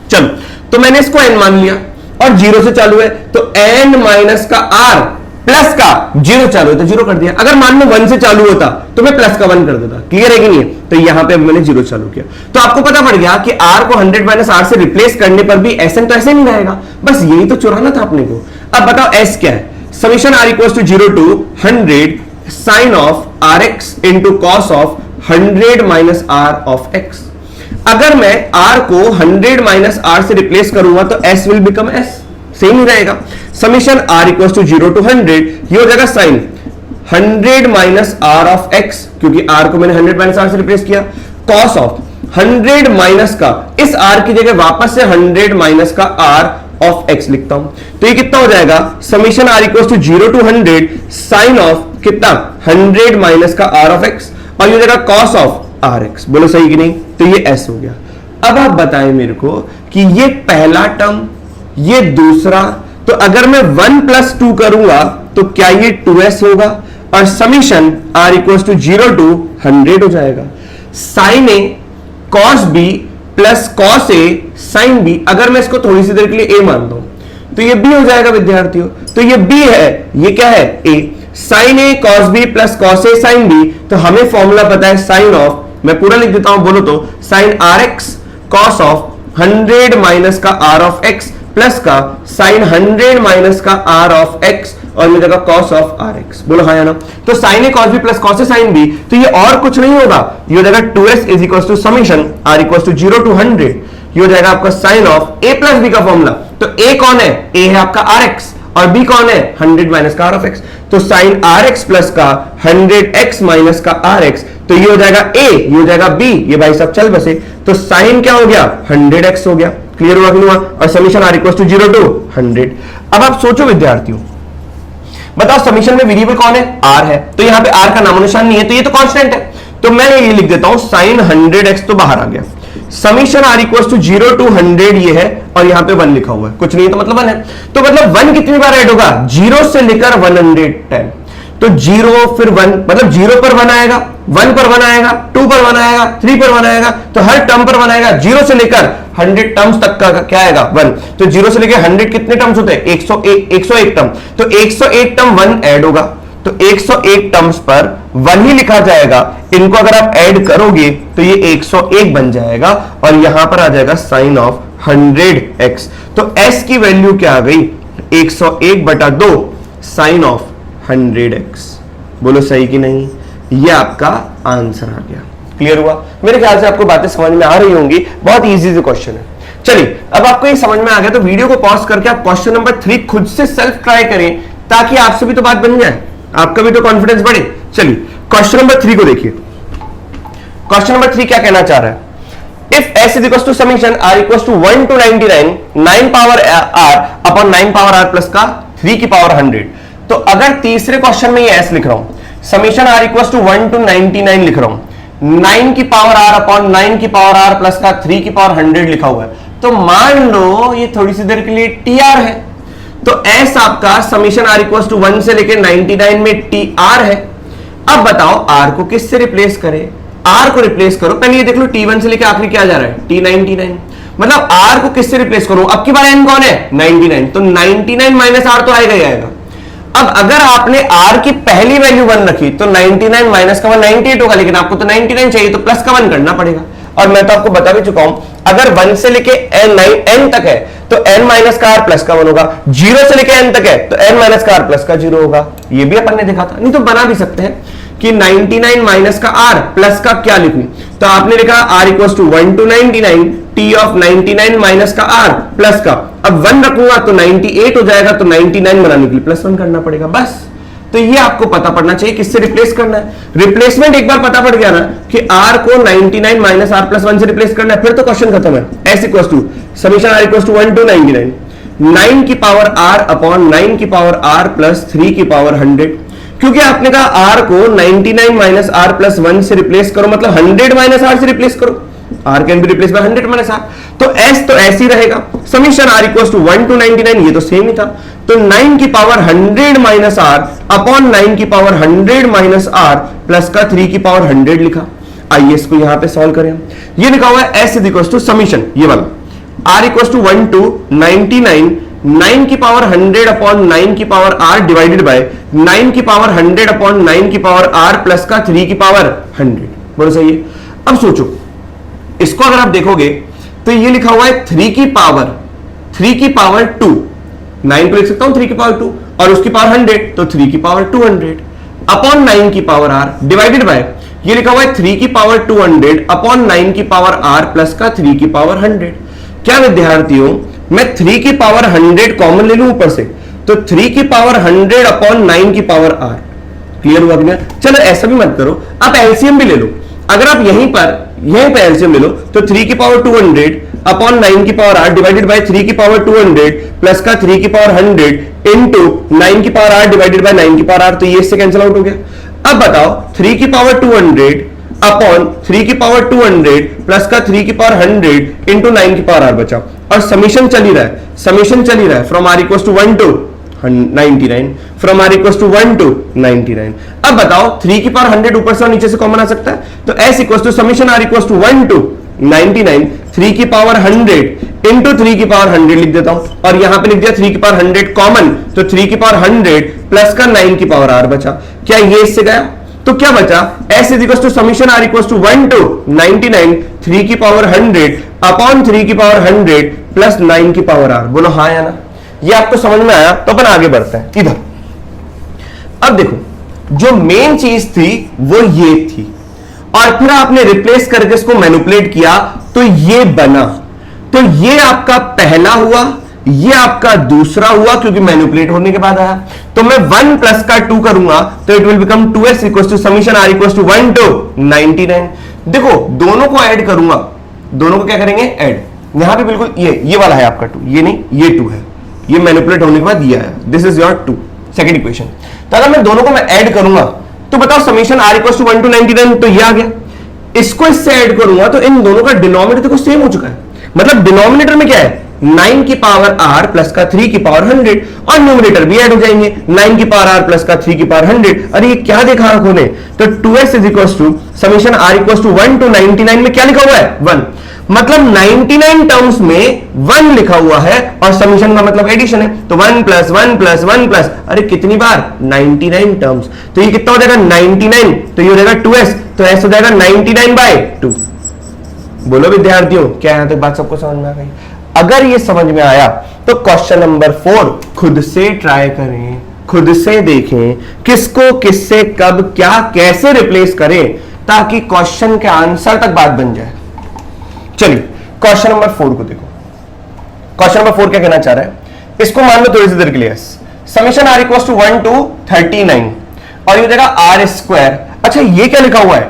चलो, तो मैंने इसको n मान लिया और 0 से चालू है तो n माइनस का r प्लस का 0 चालू है तो 0 कर दिया। अगर मान लो 1 से चालू होता तो मैं प्लस का 1 कर देता। क्लियर है कि नहीं? तो यहां पे मैंने 0 चालू किया तो आपको पता पड़ गया कि r को 100 माइनस r से रिप्लेस करने पर भी sn तो ऐसे नहीं रहेगा, बस यही तो चुराना था अपने को। अब बताओ s क्या है? Summation r equal to 0 to 100 sine of rx into cos of 100 minus r of x। अगर मैं r को 100 माइनस r से रिप्लेस करूंगा तो s will become s, same ही रहेगा। Summation r equal to 0 to 100, ये हो जाएगा sine 100 minus r of x, क्योंकि r को मैंने 100 माइनस r से रिप्लेस किया, कॉस ऑफ 100 माइनस का इस r की जगह वापस से 100 माइनस का r ऑफ x लिखता हूं, तो ये कितना हो जाएगा? Summation r equal to 0 to 100 sine of कितना? 100 माइनस का r ऑफ x और ये हो जाएगा कॉस ऑफ rx। बोलो सही कि नहीं? तो ये s हो गया। अब आप बताएं मेरे को कि ये पहला टर्म, ये दूसरा, तो अगर मैं 1 + 2 करूंगा तो क्या ये 2s होगा और summation r equal to 0 to 100 हो जाएगा। Sine a cos b plus cos a sine b, अगर मैं इसको थोड़ी सी देर के लिए a मानता हूं तो ये b हो जाएगा विद्यार्थियों। तो ये b है, ये क्या है? a। Sine a cos b plus cos a sine b, तो हमें फॉर्मूला पता है साइन ऑफ, मैं पूरा लिख देता हूं, बोलो तो sine rx cos of 100 minus का आर ऑफ एक्स प्लस का साइन 100 माइनस का आर ऑफ एक्स और मिलेगा कॉस ऑफ आर एक्स। बोलो हाँ या ना। तो sign A cos B plus cos A sine B, तो ये और कुछ नहीं होगा, ये हो जाएगा 2s is equal to summation r equal to 0 to 100, ये हो जाएगा आपका sine of a plus b का फॉर्मूला। तो ए कौन है? ए है आपका आर एक्स और बी कौन है? 100 माइनस का आर ऑफ एक्स। तो साइन आर एक्स प्लस का 100x माइनस का आर एक्स, तो ये हो जाएगा ए, ये हो जाएगा बी, ये भाई सब चल बसे। तो साइन क्या हो गया? 100x हो गया। क्लियर हुआ कि नहीं हुआ? और summation r equal to 0 to 100। अब आप सोचो विद्यार्थियों, बताओ समीशन में वेरिएबल कौन है? आर है, तो यहां पे आर का नामो निशान नहीं है, तो ये तो कांस्टेंट है। तो मैं ये लिख देता हूं साइन 100x तो बाहर आ गया, summation r equal to 0 to 100 ये है और यहां पे 1 लिखा हुआ है, कुछ नहीं तो मतलब 1 है। तो मतलब 1 कितनी बार ऐड होगा? 0 से लेकर 110। तो 0 फिर 1, मतलब 0 पर 1 आएगा, 1 पर 1 आएगा, 2 पर 1 आएगा, 3 पर 1 आएगा, तो हर टर्म पर 1 आएगा। 0 से लेकर 100 टर्म्स तक का क्या आएगा? 1। तो 0 से लेकर 100 कितने टर्म्स होते हैं? 101 टर्म। तो 101 टर्म 1 ऐड होगा, तो 101 टर्म्स पर 1 ही लिखा जाएगा। इनको अगर आप ऐड करोगे तो ये 101 बन जाएगा और यहां पर आ जाएगा साइन ऑफ 100x। तो s की वैल्यू क्या आ गई? 101 बटा 2 साइन ऑफ 100x। बोलो सही कि नहीं? ये आपका आंसर आ गया। क्लियर हुआ? मेरे ख्याल से आपको बातें समझ में आ रही होंगी, बहुत इजी से क्वेश्चन है। चलिए अब आपको ये समझ में आ गया तो वीडियो को पॉज करके आप क्वेश्चन नंबर 3 खुद से सेल्फ ट्राई करें, ताकि आपसे भी तो बात बन जाए, आपका भी तो कॉन्फिडेंस बढ़े। चलिए क्वेश्चन नंबर 3 को देखिए। क्वेश्चन नंबर 3 क्या कहना चाह रहा है? If s is equals to summation r equals to 1 to 99 9 power r upon 9 power r plus का 3 की पावर 100। तो अगर तीसरे क्वेश्चन में ये s लिख रहा हूं, summation r equals to 1 to 99 लिख रहा हूं, 9 की पावर r अपॉन 9 की पावर r प्लस का 3 की पावर 100 लिखा हुआ है, तो मान लो ये थोड़ी सी देर के लिए tr है। तो s आपका समीशन r equals to 1 से लेकर 99 में tr है। अब बताओ r को किससे रिप्लेस करें? r को रिप्लेस करो, पहले ये देख लो t1 से लेकर आखिरी क्या जा रहा है? t99। मतलब r को किससे रिप्लेस करो? अब की बार n कौन है? 99। तो 99 माइनस r तो आएगा ही आएगा। अब अगर आपने r की पहली वैल्यू 1 रखी तो 99 माइनस का 1 98 होगा, लेकिन आपको तो 99 चाहिए तो प्लस का 1 करना पड़ेगा। और मैं तो आपको बता भी चुका हूं, अगर 1 से लेके n तक है तो n माइनस का r प्लस का 1 होगा, 0 से लेके n तक है तो n माइनस का r प्लस का 0 होगा। ये भी अपन ने देखा था। नहीं तो बना भी सकते हैं कि 99 माइनस का r प्लस का क्या लिखूं? तो आपने लिखा r equals to 1 to 99 t of 99 minus का r प्लस का, अब 1 रखूंगा तो 98 हो जाएगा, तो 99 बनाने के लिए प्लस 1 करना पड़ेगा बस। तो ये आपको पता पड़ना चाहिए किससे रिप्लेस करना है। रिप्लेसमेंट एक बार पता पड़ गया ना कि r को 99 माइनस r प्लस 1 से रिप्लेस करना है, फिर तो क्वेश्चन खत्म है। s equals to summation r equals to 1 to 99 9 की पावर r अपॉन 9 की पावर r प्लस 3 की पावर 100। क्योंकि आपने कहा r को 99 माइनस r प्लस 1 से रिप्लेस करो, मतलब 100 माइनस r से रिप्लेस करो। r can be replace by 100 minus r, तो s तो ऐसे ही रहेगा। Summation r equals to 1 to 99, ये तो सेम ही था। तो 9 की पावर 100 माइनस r अपॉन 9 की पावर 100 माइनस r प्लस का 3 की पावर 100 लिखा। आइए इसको यहां पे सॉल्व करें। ये लिखा हुआ है s इक्वल्स टू समीशन, ये वाला r इक्वल्स टू 1 to 99 9 की पावर 100 अपॉन 9 की पावर r डिवाइडेड बाय 9 की पावर 100 अपॉन 9 की पावर r प्लस का 3 की पावर 100। बोलो सही है? अब सोचो, इसको अगर आप देखोगे तो ये लिखा हुआ है 3 की पावर 2, 9 को लिख सकता हूं 3 की पावर 2 और उसकी पावर 100, तो 3 की पावर 200 अपॉन 9 की पावर r डिवाइडेड बाय ये लिखा हुआ है 3 की पावर 200 अपॉन 9 की पावर r प्लस का 3 की पावर 100। क्या विद्यार्थियों, मैं 3 की पावर 100 कॉमन ले लूं ऊपर से, तो 3 की पावर 100 अपॉन 9 की पावर r। क्लियर हुआ कि नहीं? चलो ऐसा भी मत करो, आप एलसीएम भी ले लो। अगर आप यहीं पे एलसीएम ले लो तो 3 की पावर 200 अपॉन 9 की पावर r डिवाइडेड बाय 3 की पावर 200 प्लस का 3 की पावर 100 इनटू 9 की पावर r डिवाइडेड बाय 9 की पावर r, तो ये इससे कैंसिल आउट हो गया। अब बताओ 3 की पावर 200 अपॉन 3 की पावर 200 प्लस का 3 की पावर 100 इंटू 9 की पावर r बचा, और समीशन चल ही रहा है from r equals to 1 to 99 from r equals to 1 to 99। अब बताओ 3 की पावर 100 ऊपर से और नीचे से कॉमन आ सकता है, तो s equals to summation r equals to 1 to 99 3 की पावर 100 इंटू 3 की पावर 100 लिख देता हूं, और यहां पे लिख दिया 3 की पावर 100 कॉमन, तो 3 की पावर 100 प्लस का 9 की पावर r बचा। क्या ये इससे गया? तो क्या बचा, s is equal to summation r equal to 1 to 99 3 की पावर 100 अपॉन 3 की पावर 100 प्लस 9 की पावर r। बोलो हाँ या ना। ये आपको समझ में आया? तो अपन आगे बढ़ते हैं इधर। अब देखो, जो मेन चीज थी वो ये थी, और फिर आपने रिप्लेस करके इसको मैनिपुलेट किया तो ये बना। तो ये आपका पहला हुआ, ये आपका दूसरा हुआ क्योंकि मैनिपुलेट होने के बाद आया। तो मैं 1 प्लस का 2 करूंगा तो it will become 2s equal to summation r equal to 1 to 99। देखो दोनों को ऐड करूंगा, दोनों को क्या करेंगे, ऐड। यहां पे बिल्कुल ये वाला है आपका 2, ये नहीं, ये 2 है, ये मैनिपुलेट होने के बाद ये आया। This is your 2 second equation. तो अगर मैं दोनों को मैं ऐड करूंगा तो बताओ summation r equal to 1 to 99 तो ये आ गया। इसको इससे ऐड करूंगा तो इन दोनों का डिनोमिनेटर तो सेम हो चुका है, मतलब डिनोमिनेटर में क्या है, 9 की पावर r प्लस का 3 की पावर 100, और न्यूमरेटर भी ऐड हो जाएंगे, 9 की पावर r प्लस का 3 की पावर 100। अरे ये क्या देखा आंखों ने, तो 2s is equal to summation r equal to 1 to 99 में क्या लिखा हुआ है, 1। मतलब 99 टर्म्स में 1 लिखा हुआ है, और समीशन का मतलब एडिशन है, तो 1 प्लस 1 प्लस 1 प्लस, अरे कितनी बार, 99 टर्म्स। तो ये कितना हो जाएगा, 99, तो ये हो जाएगा 2s, तो s हो जाएगा 99/2। बोलो विद्यार्थियों, क्या यहां तक बात सबको समझ में आ गई? अगर ये समझ में आया तो क्वेश्चन नंबर 4 खुद से ट्राई करें, खुद से देखें किसको किससे कब क्या कैसे रिप्लेस करें, ताकि क्वेश्चन के आंसर तक बात बन जाए। चलिए क्वेश्चन नंबर 4 को देखो। क्वेश्चन नंबर 4 क्या कहना चाह रहा है, इसको मान लो थोड़ी सी देर के लिए, summation r equal to 1 to 39 और ये हो जाएगा r स्क्वायर। अच्छा ये क्या लिखा हुआ है,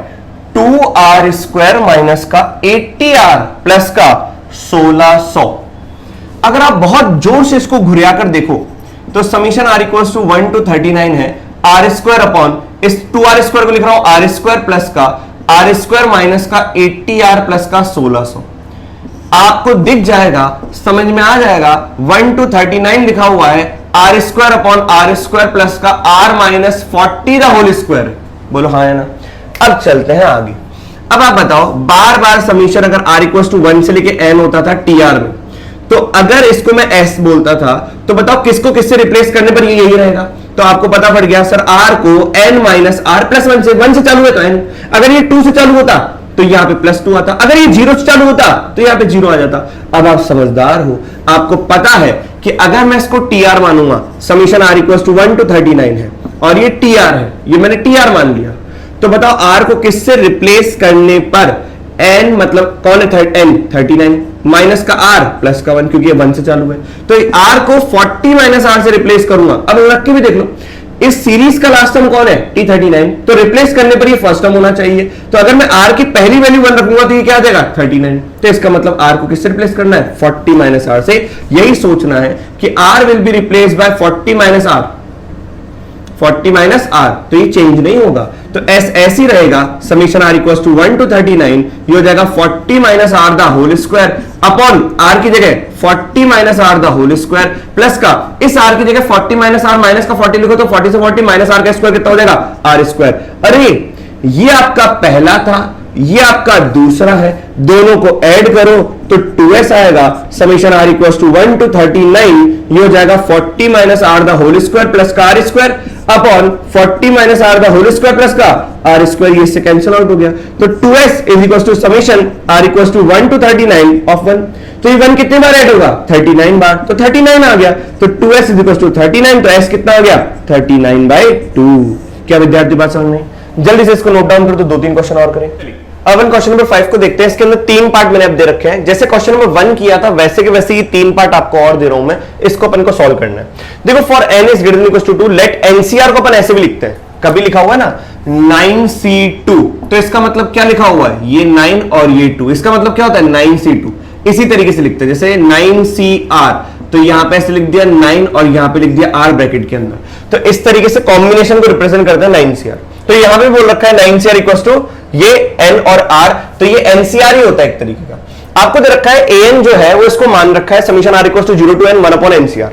2r स्क्वायर माइनस का 80r प्लस का 1600। अगर आप बहुत जोर से इसको घुरिया कर देखो तो summation r equal to 1 to 39 है, r स्क्वायर अपॉन इस 2r स्क्वायर को लिख रहा हूं r स्क्वायर प्लस का r स्क्वायर माइनस का 80r प्लस का 1600। आपको दिख जाएगा, समझ में आ जाएगा, 1 to 39 लिखा हुआ है, r square upon r square plus का r minus 40 the whole square. बोलो हाँ है ना। अब चलते हैं आगे। अब आप बताओ, बार बार समीशन अगर r इक्वल टू 1 से लेके n होता था tr में, तो अगर इसको मैं s बोलता था तो बताओ किसको किससे रिप्लेस करने पर ये यही रहेगा। तो आपको पता पड़ गया सर, r को n माइनस r प्लस 1 से, 1 से चालू है तो n, अगर ये 2 से चालू होता तो यहाँ पे प्लस 2 आता, अगर ये 0 से चालू होता तो यहाँ पे 0 आ जाता। अब आप समझदार हो, आपको पता है कि अगर मैं इसको tr मानूंगा, summation r equal to 1 to 39 है और ये tr है, ये मैंने tr मान लिया, तो बताओ r को किससे रिप्लेस करने पर n, मतलब कौन है n, 39 माइनस का r प्लस का 1, क्योंकि ये 1 से चालू है, तो r को 40 माइनस r से रिप्लेस करूंगा। अब रख के भी देख लो, इस सीरीज का लास्ट टर्म कौन है, t39, तो रिप्लेस करने पर ये फर्स्ट टर्म होना चाहिए। तो अगर मैं r की पहली वैल्यू 1 रखूंगा तो ये क्या आ जाएगा, 39। तो इसका मतलब r को किससे रिप्लेस करना है, 40 माइनस r से। यही सोचना है कि r will be replace bye 40 minus r, 40 minus r, तो ये चेंज नहीं होगा, तो s ऐसी रहेगा, summation r equal to 1 to 39, ये हो जाएगा 40 minus r the whole square upon r की जगह 40 minus r the whole square plus का, इस r की जगह 40 माइनस r माइनस का 40 लिखो तो 40 से 40 माइनस r का स्क्वायर कितना हो जाएगा, r स्क्वायर। अरे ये आपका पहला था, ये आपका दूसरा है, दोनों को ऐड करो तो 2s आएगा, summation r equal to 1 to 39, ये हो जाएगा 40 minus r the whole square plus का r square upon 40 minus r the whole square plus का r स्क्वायर, ये इससे कैंसिल आउट हो गया। तो 2s is equal to summation r equal to 1 to 39 of 1, तो ये 1 कितने बार ऐड होगा, 39 बार, तो 39 आ गया। तो 2s इज इक्वल टू 39, तो s कितना आ गया, 39/2। क्या विद्यार्थी बात समझ में? जल्दी से इसको नोट डाउन कर दो, 2-3 क्वेश्चन और करें। अब हम क्वेश्चन नंबर 5 को देखते हैं। इसके अंदर 3 पार्ट मैंने अब दे रखे हैं, जैसे क्वेश्चन नंबर 1 किया था वैसे के वैसे ये 3 पार्ट आपको और दे रहा हूं मैं, इसको अपन को सॉल्व करना है। देखो for n is greater than equal to 2, let NCR को अपन ऐसे भी लिखते हैं, कभी लिखा हुआ है ना 9C2, तो इसका मतलब क्या लिखा हुआ है, ये 9 और ये 2, इसका मतलब क्या होता है 9C2। इसी तरीके से लिखते हैं, जैसे 9CR, तो यहां पे ऐसे लिख दिया 9 और यहां पे लिख दिया r ब्रैकेट के अंदर, तो इस तरीके से कॉम्बिनेशन को रिप्रेजेंट करते हैं 9CR। तो यहां पे बोल रखा है 9CR इक्वल टू ये n और r, तो ये NCR ही होता है एक तरीके का। आपको दे रखा है an जो है वो इसको मान रखा है summation r equal to 0 to n 1 upon NCR,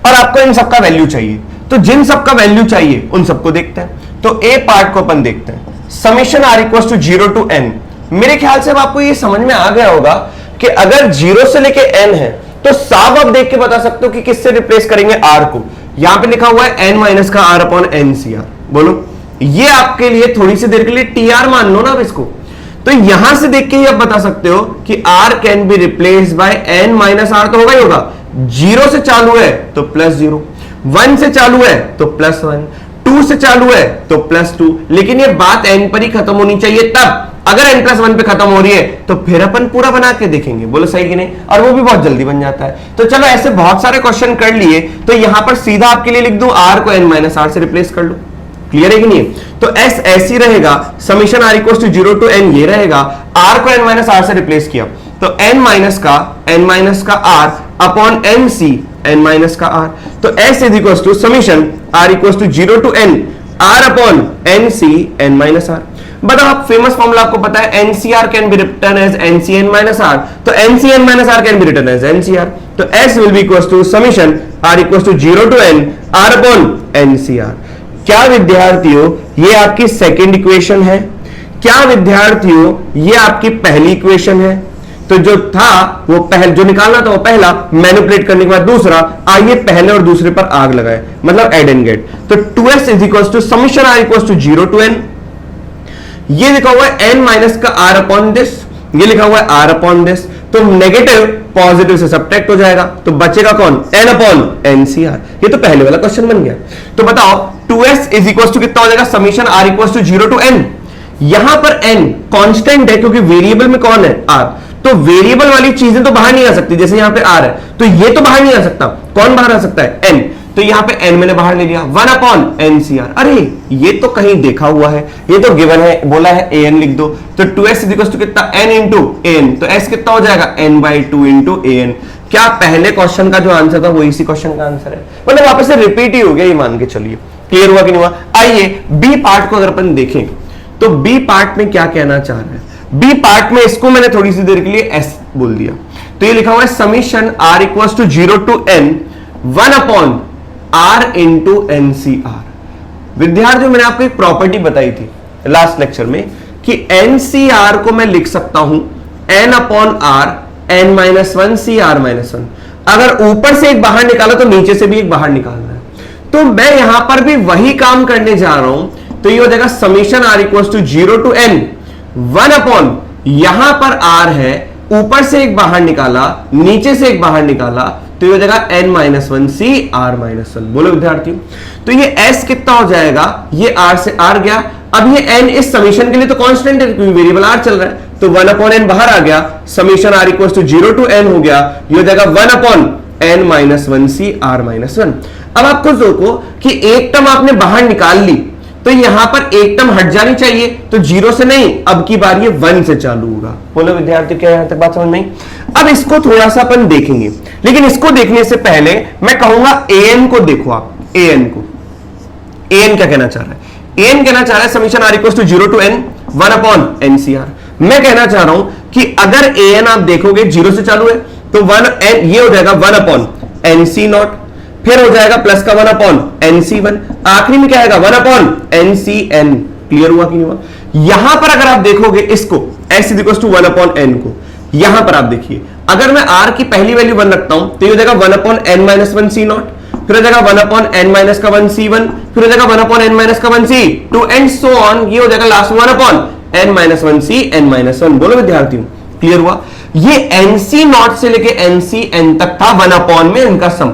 और आपको इन सबका वैल्यू चाहिए, तो जिन सबका वैल्यू चाहिए उन सबको देखते हैं। तो a पार्ट को अपन देखते हैं, summation r equal to 0 to n। मेरे ख्याल से अब आपको ये समझ में आ गया होगा कि अगर 0 से लेके n है तो साफ आप देख के बता सकते हो कि किससे रिप्लेस करेंगे r को। यहां पे लिखा हुआ है n माइनस का r अपॉन NCR, बोलो ये आपके लिए थोड़ी सी देर के लिए टी आर मान लो ना आप इसको। तो यहां से देख के ही आप बता सकते हो कि r can be replace by n minus r, तो होगा ही होगा। 0 से चालू है तो +0, 1 से चालू है तो +1, 2 से चालू है तो +2। लेकिन ये बात n पर ही खत्म होनी चाहिए, तब अगर n+1 पे खत्म हो रही है तो फिर अपन पूरा बना के देखेंगे, बोलो सही कि नहीं, और वो भी बहुत जल्दी बन जाता है। तो चलो ऐसे बहुत सारे क्वेश्चन कर लिए, तो यहां पर सीधा आपके लिए लिख दूं r को n-r से रिप्लेस कर लो। क्लियर है कि नहीं? तो s ऐसी रहेगा, summation r equals to 0 to n ये रहेगा, r को n-r से रिप्लेस किया तो n माइनस का r अपॉन nc n का r, तो s is equals to summation r equals to 0 to n r upon nc n r। बताओ आप फेमस फॉर्मूला आपको पता है, NCR can be written as NCN minus R, तो NCN minus R can be written as NCR, तो S will be equals to summation R equals to 0 to n R upon NCR। क्या विद्यार्थियों ये आपकी second equation है? क्या विद्यार्थियों ये आपकी पहली इक्वेशन है? तो जो था वो पहले जो निकालना था वो पहला, मैनिपुलेट करने के बाद दूसरा, आइए पहले और दूसरे पर आग लगाए, मतलब एड एंड गेट। तो 2s is equals to summation R equals to 0 to n, ये लिखा हुआ है n माइनस का r अपॉन दिस, ये लिखा हुआ है r अपॉन दिस, तो नेगेटिव पॉजिटिव से सब्ट्रैक्ट हो जाएगा, तो बचेगा कौन? n अपॉन NCR। ये तो पहले वाला क्वेश्चन बन गया। तो बताओ 2s इज इक्वल टू कितना हो जाएगा? Summation r equal to 0 to n। यहां पर n कांस्टेंट है क्योंकि वेरिएबल में कौन है? r, तो वेरिएबल वाली चीजें तो बाहर नहीं आ सकती, जैसे यहां पे r है तो ये तो बाहर नहीं आ सकता, कौन बाहर आ सकता है? n, तो यहां पे n मैंने बाहर ले लिया, 1 अपॉन NCR। अरे ये तो कहीं देखा हुआ है, ये तो गिवन है, बोला है an लिख दो, तो 2s इज इक्वल टू कितना? n इंटू an, तो s कितना हो जाएगा? n/2 into an। क्या पहले क्वेश्चन का जो आंसर था वो इसी क्वेश्चन का आंसर है, मतलब वापस से रिपीट ही हो गया, ये मान के चलिए। क्लियर हुआ कि नहीं हुआ? आइए बी पार्ट को अगर अपन देखें तो बी पार्ट में क्या कहना चाह रहे हैं? बी पार्ट में इसको मैंने थोड़ी सी देर के लिए s बोल दिया, तो ये लिखा हुआ है summation r equals to 0 to n 1 upon r into NCR। विद्यार्थियों मैंने आपको एक प्रॉपर्टी बताई थी लास्ट लेक्चर में कि NCR को मैं लिख सकता हूं n upon r n-1 CR-1। अगर ऊपर से एक बाहर निकाला तो नीचे से भी एक बाहर निकालना है, तो मैं यहां पर भी वही काम करने जा रहा हूं, तो ये हो जाएगा summation r equals to 0 to n 1 upon, यहां पर r है, ऊपर से एक बाहर निकाला, नीचे से एक बाहर निकाला, तो ये हो जाएगा n-1 CR-1। बोलो विद्यार्थियों, तो ये s कितना हो जाएगा? ये r से r गया, अब ये n इस समीशन के लिए तो कांस्टेंट है क्योंकि वेरिएबल r चल रहा है, तो 1 अपॉन n बाहर आ गया, summation r equals to 0 to n हो गया, ये हो जाएगा 1 अपॉन n-1 CR-1। अब आपको देखो कि एक टर्म आपने बाहर निकाल ली, तो यहां पर एक टर्म हट जानी चाहिए, तो 0 से नहीं, अब की बार ये 1 से चालू होगा। बोलो विद्यार्थी, क्या यहां तक बात समझ में आई? अब इसको थोड़ा सा अपन देखेंगे, लेकिन इसको देखने से पहले मैं कहूंगा an को देखो आप, an को, an क्या कहना चाह रहा है? an कहना चाह रहा है summation r equals to 0 to n 1 upon NCR। मैं कहना चाह रहा हूं कि अगर an आप देखोगे 0 से चालू है तो 1n ये हो जाएगा 1 अपॉन NC0, फिर हो जाएगा प्लस का 1 अपॉन NC1, आखिरी में क्या आएगा? 1 अपॉन NCN। क्लियर हुआ कि नहीं हुआ? यहां पर अगर आप देखोगे इसको s is equals to 1 upon n को, यहां पर आप देखिए अगर मैं r की पहली वैल्यू 1 रखता हूं तो ये हो जाएगा 1 अपॉन n-1 C0, फिर हो जाएगा 1 अपॉन n-1 C1, फिर हो जाएगा 1 upon n-1 C2 and so on, ये हो जाएगा last 1 upon n-1 C n-1। बोलो विद्यार्थियों, क्लियर हुआ? ये NC0 से लेके NCN तक था 1 अपॉन में इनका सम,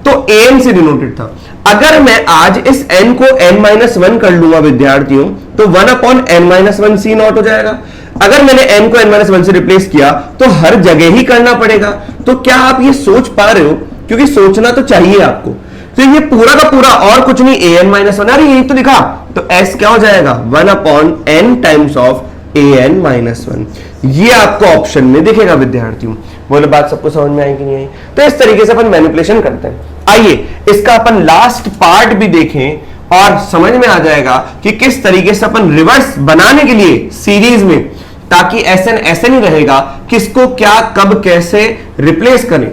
तो an से डिनोटेड था। अगर मैं आज इस n को n-1 कर लूंगा विद्यार्थियों, तो 1 अपॉन n-1 C0 हो जाएगा। अगर मैंने n को n-1 से रिप्लेस किया तो हर जगह ही करना पड़ेगा, तो क्या आप ये सोच पा रहे हो? क्योंकि सोचना तो चाहिए आपको। तो ये पूरा का पूरा और कुछ नहीं, an-1, अरे यही तो लिखा, तो s क्या हो जाएगा? 1 upon n times of an-1। ये आपको ऑप्शन में दिखेगा विद्यार्थियों। बोले बात सबको समझ में आई कि नहीं आई? तो इस तरीके से अपन मैनिपुलेशन करते हैं। आइए इसका अपन लास्ट पार्ट भी देखें और समझ में आ जाएगा कि किस तरीके से अपन रिवर्स बनाने के लिए सीरीज में, ताकि ऐसे नहीं रहेगा किसको क्या कब कैसे रिप्लेस करें,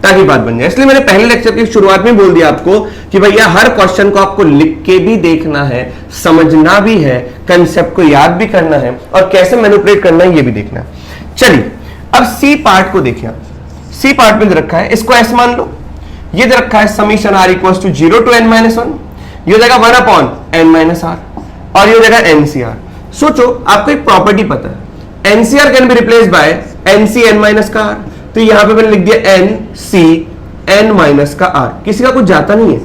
ताकि बात बन जाए। इसलिए मैंने पहले लेक्चर की शुरुआत में बोल दिया आपको कि भैया हर क्वेश्चन को आपको लिख के भी देखना है, समझना भी है, कंसेप्ट को याद भी करना है और कैसे मैनिपुलेट करना है ये भी देखना है। चलिए अब सी पार्ट को देखें। सी पार्ट में दे रखा है, इसको एस मान लो, ये दे रखा है summation r equals to 0 to n-1, ये हो जाएगा 1 अपॉन n-r। और ये हो जाएगा एनसीआर। सोचो आपको एक प्रॉपर्टी पता है, NCR can be replace by NC N minus का आर, तो यहां पे मैंने लिख दिया एन सी एन माइनस का आर, किसी का कुछ जाता नहीं है,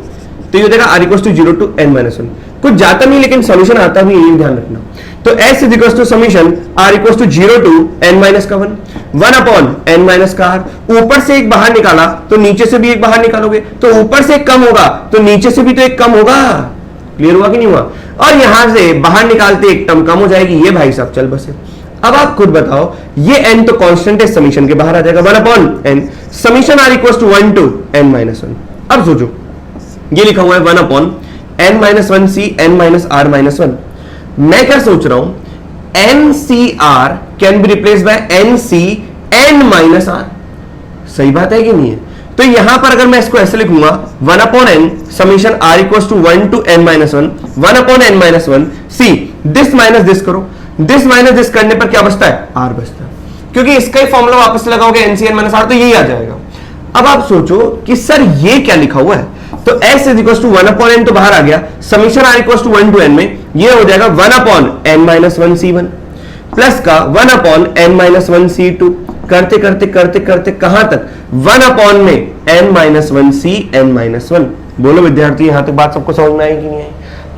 तो ये हो जाएगा R equals to 0 to N minus 1, कुछ जाता नहीं लेकिन सॉल्यूशन आता भी, ये ध्यान रखना। तो S is equals to summation R equals to 0 to N minus का 1 अपॉन एन माइनस का आर, ऊपर से एक बाहर निकाला तो नीचे से भी एक बाहर निकालोगे, तो ऊपर से एक कम होगा तो नीचे से भी तो एक कम होगा, क्लियर हुआ कि नहीं हुआ, और यहां से बाहर निकालते एक टर्म कम हो जाएगी, ये भाई साहब चल बसे। अब आप खुद बताओ, ये n तो कांस्टेंट है, समीशन के बाहर आ जाएगा 1 upon n, summation r equals to 1 to n minus 1। अब सोचो ये लिखा हुआ है 1 upon n minus 1 C n minus r minus 1, मैं क्या सोच रहा हूं n C r can be replace by n C n minus r, सही बात है कि नहीं है? तो यहां पर अगर मैं इसको ऐसे लिखूंगा 1 upon n summation r equals to 1 to n minus 1, 1 upon n minus 1 C this minus this करो, दिस माइनस दिस करने पर क्या बचता है, r बचता है, क्योंकि इसका ही फॉर्मूला वापस लगाओगे एनसीएन माइनस r, तो यही आ जाएगा। अब आप सोचो कि सर ये क्या लिखा हुआ है, तो s is equal to 1 upon n तो बाहर आ गया, summation r equal to 1 to n में ये हो जाएगा 1 upon n minus 1 c1 plus का 1 अपॉन n माइनस 1 c2, करते करते करते करते कहां तक, 1 अपॉन में n minus 1 c n minus 1। बोलो विद्यार्थी, यहां तक बात सबको समझ में आई कि नहीं आई?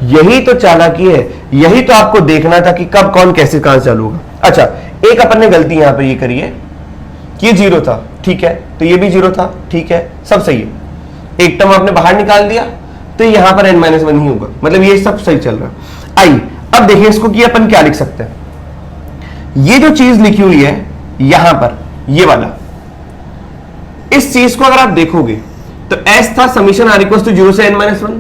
यही तो चालाकी है, यही तो आपको देखना था कि कब कौन कैसे कहां चालू होगा। अच्छा, एक अपन ने गलती यहां पर ये करी है कि 0 था, ठीक है, तो ये भी 0 था, ठीक है, सब सही है, एक टर्म आपने बाहर निकाल दिया तो यहां पर n माइनस 1 ही होगा, मतलब ये सब सही चल रहा है। आइए अब देखिए इसको कि अपन क्या लिख सकते हैं। ये जो चीज लिखी हुई है यहां पर, ये वाला, इस चीज को अगर आप देखोगे तो s था समीशन r इक्वल्स टू 0 से n माइनस 1,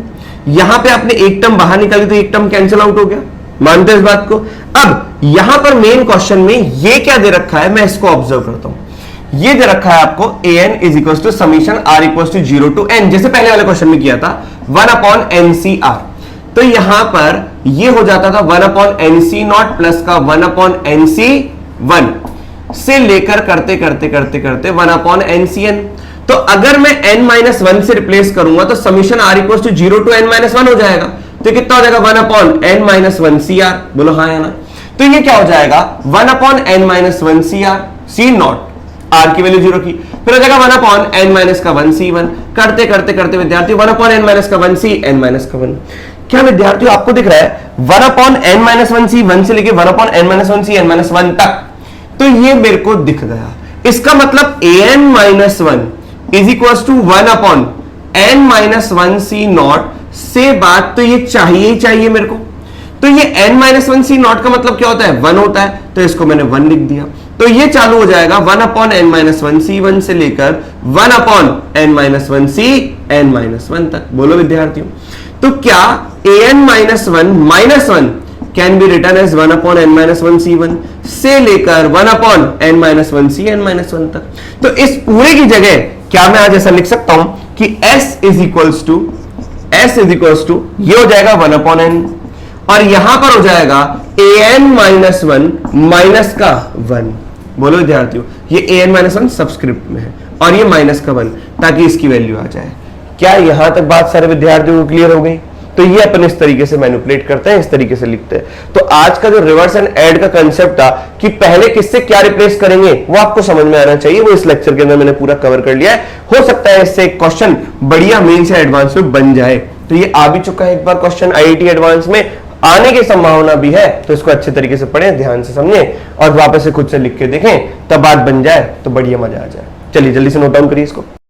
यहां पे आपने एक टर्म बाहर निकाली तो एक टर्म कैंसिल आउट हो गया, मानते हैं इस बात को। अब यहां पर मेन क्वेश्चन में ये क्या दे रखा है, मैं इसको ऑब्जर्व करता हूं, ये दे रखा है आपको an is equals to summation r equals to 0 to n, जैसे पहले वाले क्वेश्चन में किया था 1 अपॉन ncr, तो यहां पर ये हो जाता था 1 अपॉन nc नॉट प्लस का 1 अपॉन nc1 से लेकर करते करते करते करते 1 अपॉन ncn। तो अगर मैं n माइनस 1 से रिप्लेस करूंगा तो summation r equals to 0 to n minus 1 हो जाएगा, तो कितना हो जाएगा 1 अपॉन n माइनस 1 cr, बोलो हाँ या ना? तो ये क्या हो जाएगा 1 upon n minus 1 cr, c not r की वैल्यू 0 की, फिर हो जाएगा 1 अपॉन n माइनस का 1 c1, करते करते करते विद्यार्थी 1 अपॉन n माइनस का 1 c n माइनस का 1। क्या विद्यार्थियों आपको दिख रहा है 1 अपॉन n माइनस 1 c 1 से लेके 1 upon n minus 1 c n minus 1 तक, तो ये मेरे को दिख गया। इसका मतलब an minus 1 is equal to 1 upon n minus 1 c naught से बात तो ये चाहिए ही चाहिए मेरे को, तो ये n माइनस 1 c नॉट का मतलब क्या होता है 1 होता है, तो इसको मैंने 1 लिख दिया, तो ये चालू हो जाएगा 1 अपॉन n माइनस 1 c1 से लेकर 1 upon n minus 1 c n minus 1 तक। बोलो विद्यार्थियों, तो क्या an minus 1 minus 1 can be written as 1 upon n minus 1 c1 से लेकर 1 upon n minus 1 c n minus 1 तक। तो इस पूरे की जगह क्या मैं आज ऐसा लिख सकता हूं कि s इज इक्वल्स टू ये हो जाएगा 1 अपॉन n, और यहां पर हो जाएगा an माइनस 1 माइनस का 1। बोलो विद्यार्थियों, ये an माइनस 1 सबस्क्रिप्ट में है और ये माइनस का 1, ताकि इसकी वैल्यू आ जाए। क्या यहां तक बात सारे विद्यार्थियों को क्लियर हो गई? तो ये अपन इस तरीके से मैनिपुलेट करते हैं, इस तरीके से लिखते हैं। तो आज का जो रिवर्स एंड ऐड का कंसेप्ट था कि पहले किससे क्या रिप्लेस करेंगे वो आपको समझ में आना चाहिए, वो इस लेक्चर के अंदर मैंने पूरा कवर कर लिया है। हो सकता है इससे एक क्वेश्चन बढ़िया मेन से एडवांस में बन जाए, तो ये आ भी चुका है एक बार क्वेश्चन आईआईटी एडवांस में, आने की संभावना भी है, तो इसको अच्छे तरीके से पढ़ें, ध्यान से समझें और वापस से खुद से लिख के देखें, तब बात बन जाए तो बढ़िया मजा आ जाए। चलिए जल्दी से नोट डाउन करिए इसको।